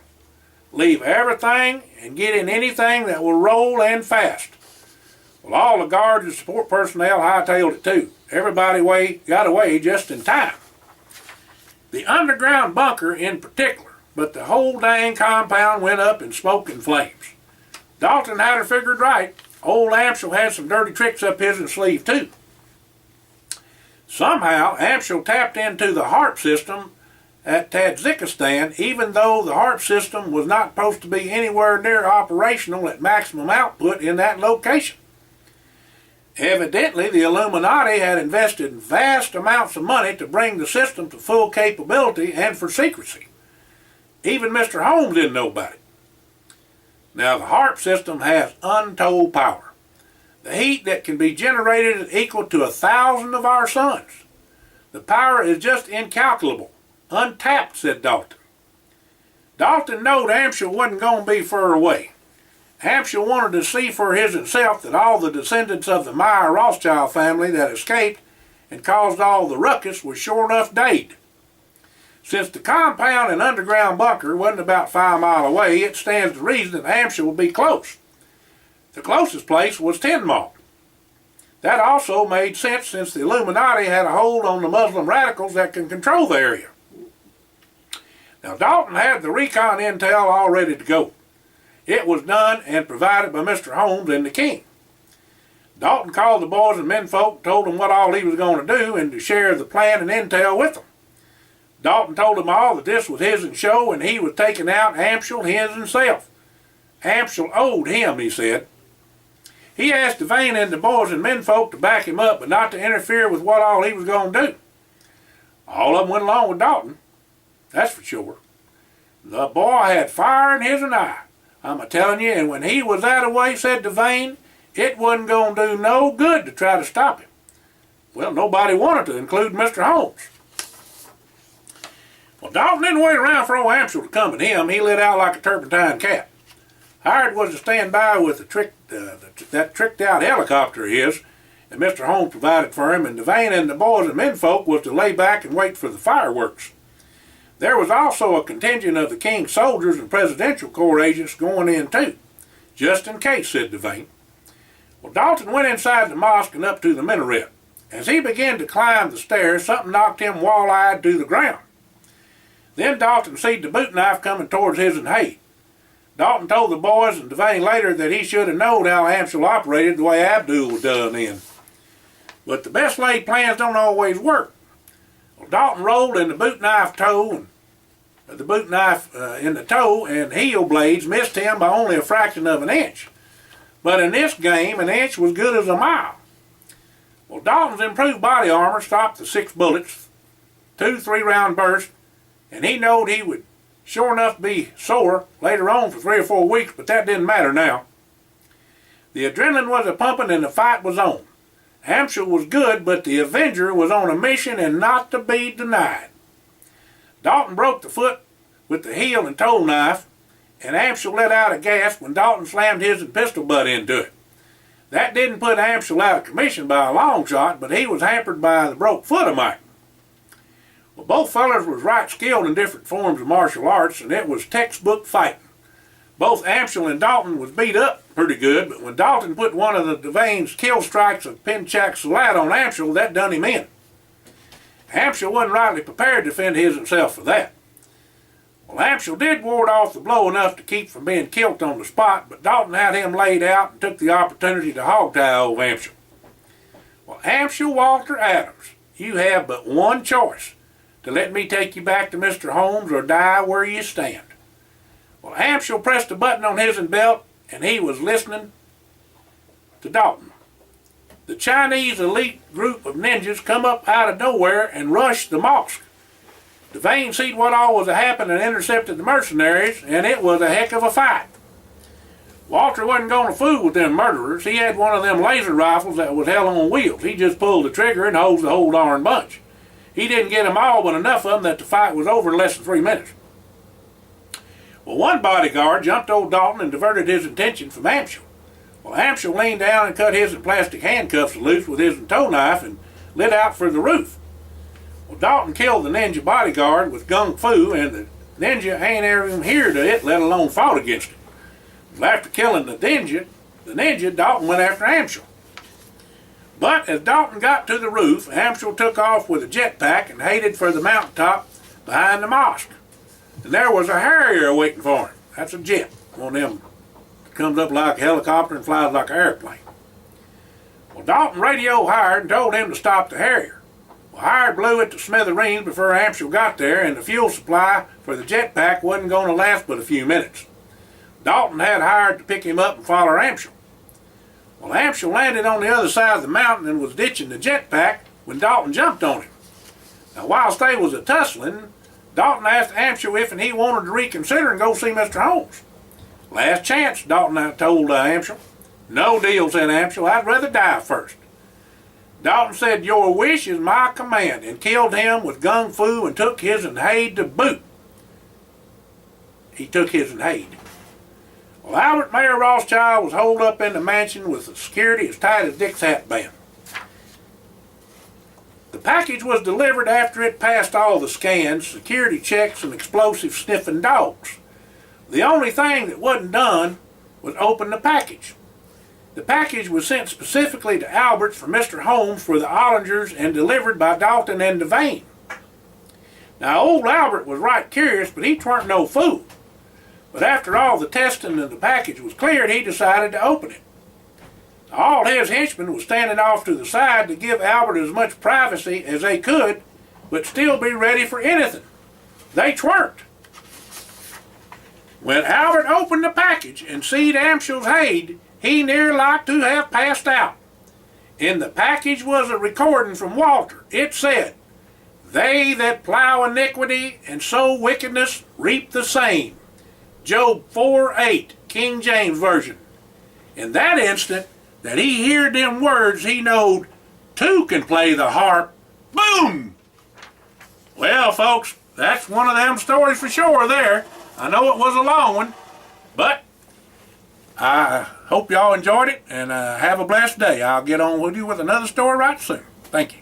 leave everything and get in anything that will roll and fast. Well, all the guards and support personnel hightailed it too. Everybody got away just in time. The underground bunker in particular, but the whole dang compound went up in smoke and flames. Dalton had her figured right. Old Amschel had some dirty tricks up his sleeve too. Somehow, Amschel tapped into the HAARP system at Tajikistan, even though the HAARP system was not supposed to be anywhere near operational at maximum output in that location. Evidently, the Illuminati had invested vast amounts of money to bring the system to full capability and for secrecy. Even Mr. Holmes didn't know about it. Now, the HAARP system has untold power. The heat that can be generated is equal to 1,000 of our suns. The power is just incalculable, untapped, said Dalton. Dalton knowed Amschel wasn't going to be far away. Amschel wanted to see for himself that all the descendants of the Meyer Rothschild family that escaped and caused all the ruckus was sure enough dead. Since the compound and underground bunker wasn't about 5 miles away, it stands to reason that Amschel would be close. The closest place was 10 Mile. That also made sense since the Illuminati had a hold on the Muslim radicals that can control the area. Now, Dalton had the recon intel all ready to go. It was done and provided by Mr. Holmes and the King. Dalton called the boys and menfolk, told them what all he was going to do, and to share the plan and intel with them. Dalton told them all that this was his show, and he was taking out Amschel his himself. Amschel owed him, he said. He asked Devane and the boys and menfolk to back him up, but not to interfere with what all he was going to do. All of them went along with Dalton, that's for sure. The boy had fire in his eye, I'm a-telling you, and when he was that away, said Devane, it wasn't going to do no good to try to stop him. Well, nobody wanted to, include Mr. Holmes. Well, Dalton didn't wait around for old Amschel to come at him. He lit out like a turpentine cat. Hired was to stand by with that tricked-out helicopter of his that Mr. Holmes provided for him, and Devane and the boys and menfolk was to lay back and wait for the fireworks. There was also a contingent of the King's soldiers and Presidential Corps agents going in too, just in case, said Devane. Well, Dalton went inside the mosque and up to the minaret. As he began to climb the stairs, something knocked him wall-eyed to the ground. Then Dalton seen the boot knife coming towards his and Hay. Dalton told the boys and Devane later that he should have known how Amschel operated the way Abdul was done in. But the best laid plans don't always work. Well, Dalton rolled in the boot knife in the toe, and heel blades missed him by only a fraction of an inch. But in this game, an inch was good as a mile. Well, Dalton's improved body armor stopped the 6 bullets, 2 3-round bursts, and he knowed he would sure enough be sore later on for 3 or 4 weeks, but that didn't matter now. The adrenaline was a-pumping and the fight was on. Amschel was good, but the Avenger was on a mission and not to be denied. Dalton broke the foot with the heel and toe knife, and Amschel let out a gasp when Dalton slammed his pistol butt into it. That didn't put Amschel out of commission by a long shot, but he was hampered by the broke foot of mine. Well, both fellers was right skilled in different forms of martial arts, and it was textbook fighting. Both Amschel and Dalton was beat up pretty good, but when Dalton put one of the Devane's kill strikes of Pinchak Salat on Amschel, that done him in. Amschel wasn't rightly prepared to defend himself for that. Well, Amschel did ward off the blow enough to keep from being killed on the spot, but Dalton had him laid out and took the opportunity to hog-tie old Amschel. Well, Amschel Walter Adams, you have but one choice: to let me take you back to Mr. Holmes or die where you stand. Well, Amschel pressed a button on his belt, and he was listening to Dalton. The Chinese elite group of ninjas come up out of nowhere and rushed the mosque. Devane seen what all was a-happen and intercepted the mercenaries, and it was a heck of a fight. Walter wasn't going to fool with them murderers. He had one of them laser rifles that was hell on wheels. He just pulled the trigger and hosed the whole darn bunch. He didn't get them all, but enough of them that the fight was over in less than 3 minutes. Well, one bodyguard jumped old Dalton and diverted his attention from Amschel. Well, Amschel leaned down and cut his plastic handcuffs loose with his toe knife and lit out for the roof. Well, Dalton killed the ninja bodyguard with gung fu, and the Ninja ain't ever even heard of it, let alone fought against it. Well, after killing the ninja, Dalton went after Amschel. But as Dalton got to the roof, Amschel took off with a jetpack and headed for the mountaintop behind the mosque. And there was a Harrier waiting for him. That's a jet, one of them that comes up like a helicopter and flies like an airplane. Well, Dalton radioed Howard and told him to stop the Harrier. Well, Howard blew it to smithereens before Amschel got there, and the fuel supply for the jetpack wasn't going to last but a few minutes. Dalton had Howard to pick him up and follow Amschel. Well, Amschel landed on the other side of the mountain and was ditching the jetpack when Dalton jumped on him. Now, whilst they was a-tussling, Dalton asked Amschel if he wanted to reconsider and go see Mr. Holmes. Last chance, Dalton told Amschel. No deal, said Amschel. I'd rather die first. Dalton said, your wish is my command, and killed him with gung fu and took his and Haid to boot. He took his and Haid. Well, Albert Mayer Rothschild was holed up in the mansion with the security as tight as Dick's hat band. The package was delivered after it passed all the scans, security checks, and explosive sniffing dogs. The only thing that wasn't done was open the package. The package was sent specifically to Albert's for Mr. Holmes for the Ollingers and delivered by Dalton and Devane. Now, old Albert was right curious, but he weren't no fool. But after all the testing of the package was cleared, he decided to open it. All his henchmen was standing off to the side to give Albert as much privacy as they could, but still be ready for anything. They weren't. When Albert opened the package and seed Amschel's Haid, he near like to have passed out. In the package was a recording from Walter. It said, they that plow iniquity and sow wickedness reap the same. Job 4:8, King James Version. In that instant that he heard them words, he knowed two can play the harp. Boom! Well, folks, that's one of them stories for sure there. I know it was a long one, but I hope y'all enjoyed it, and have a blessed day. I'll get on with you with another story right soon. Thank you.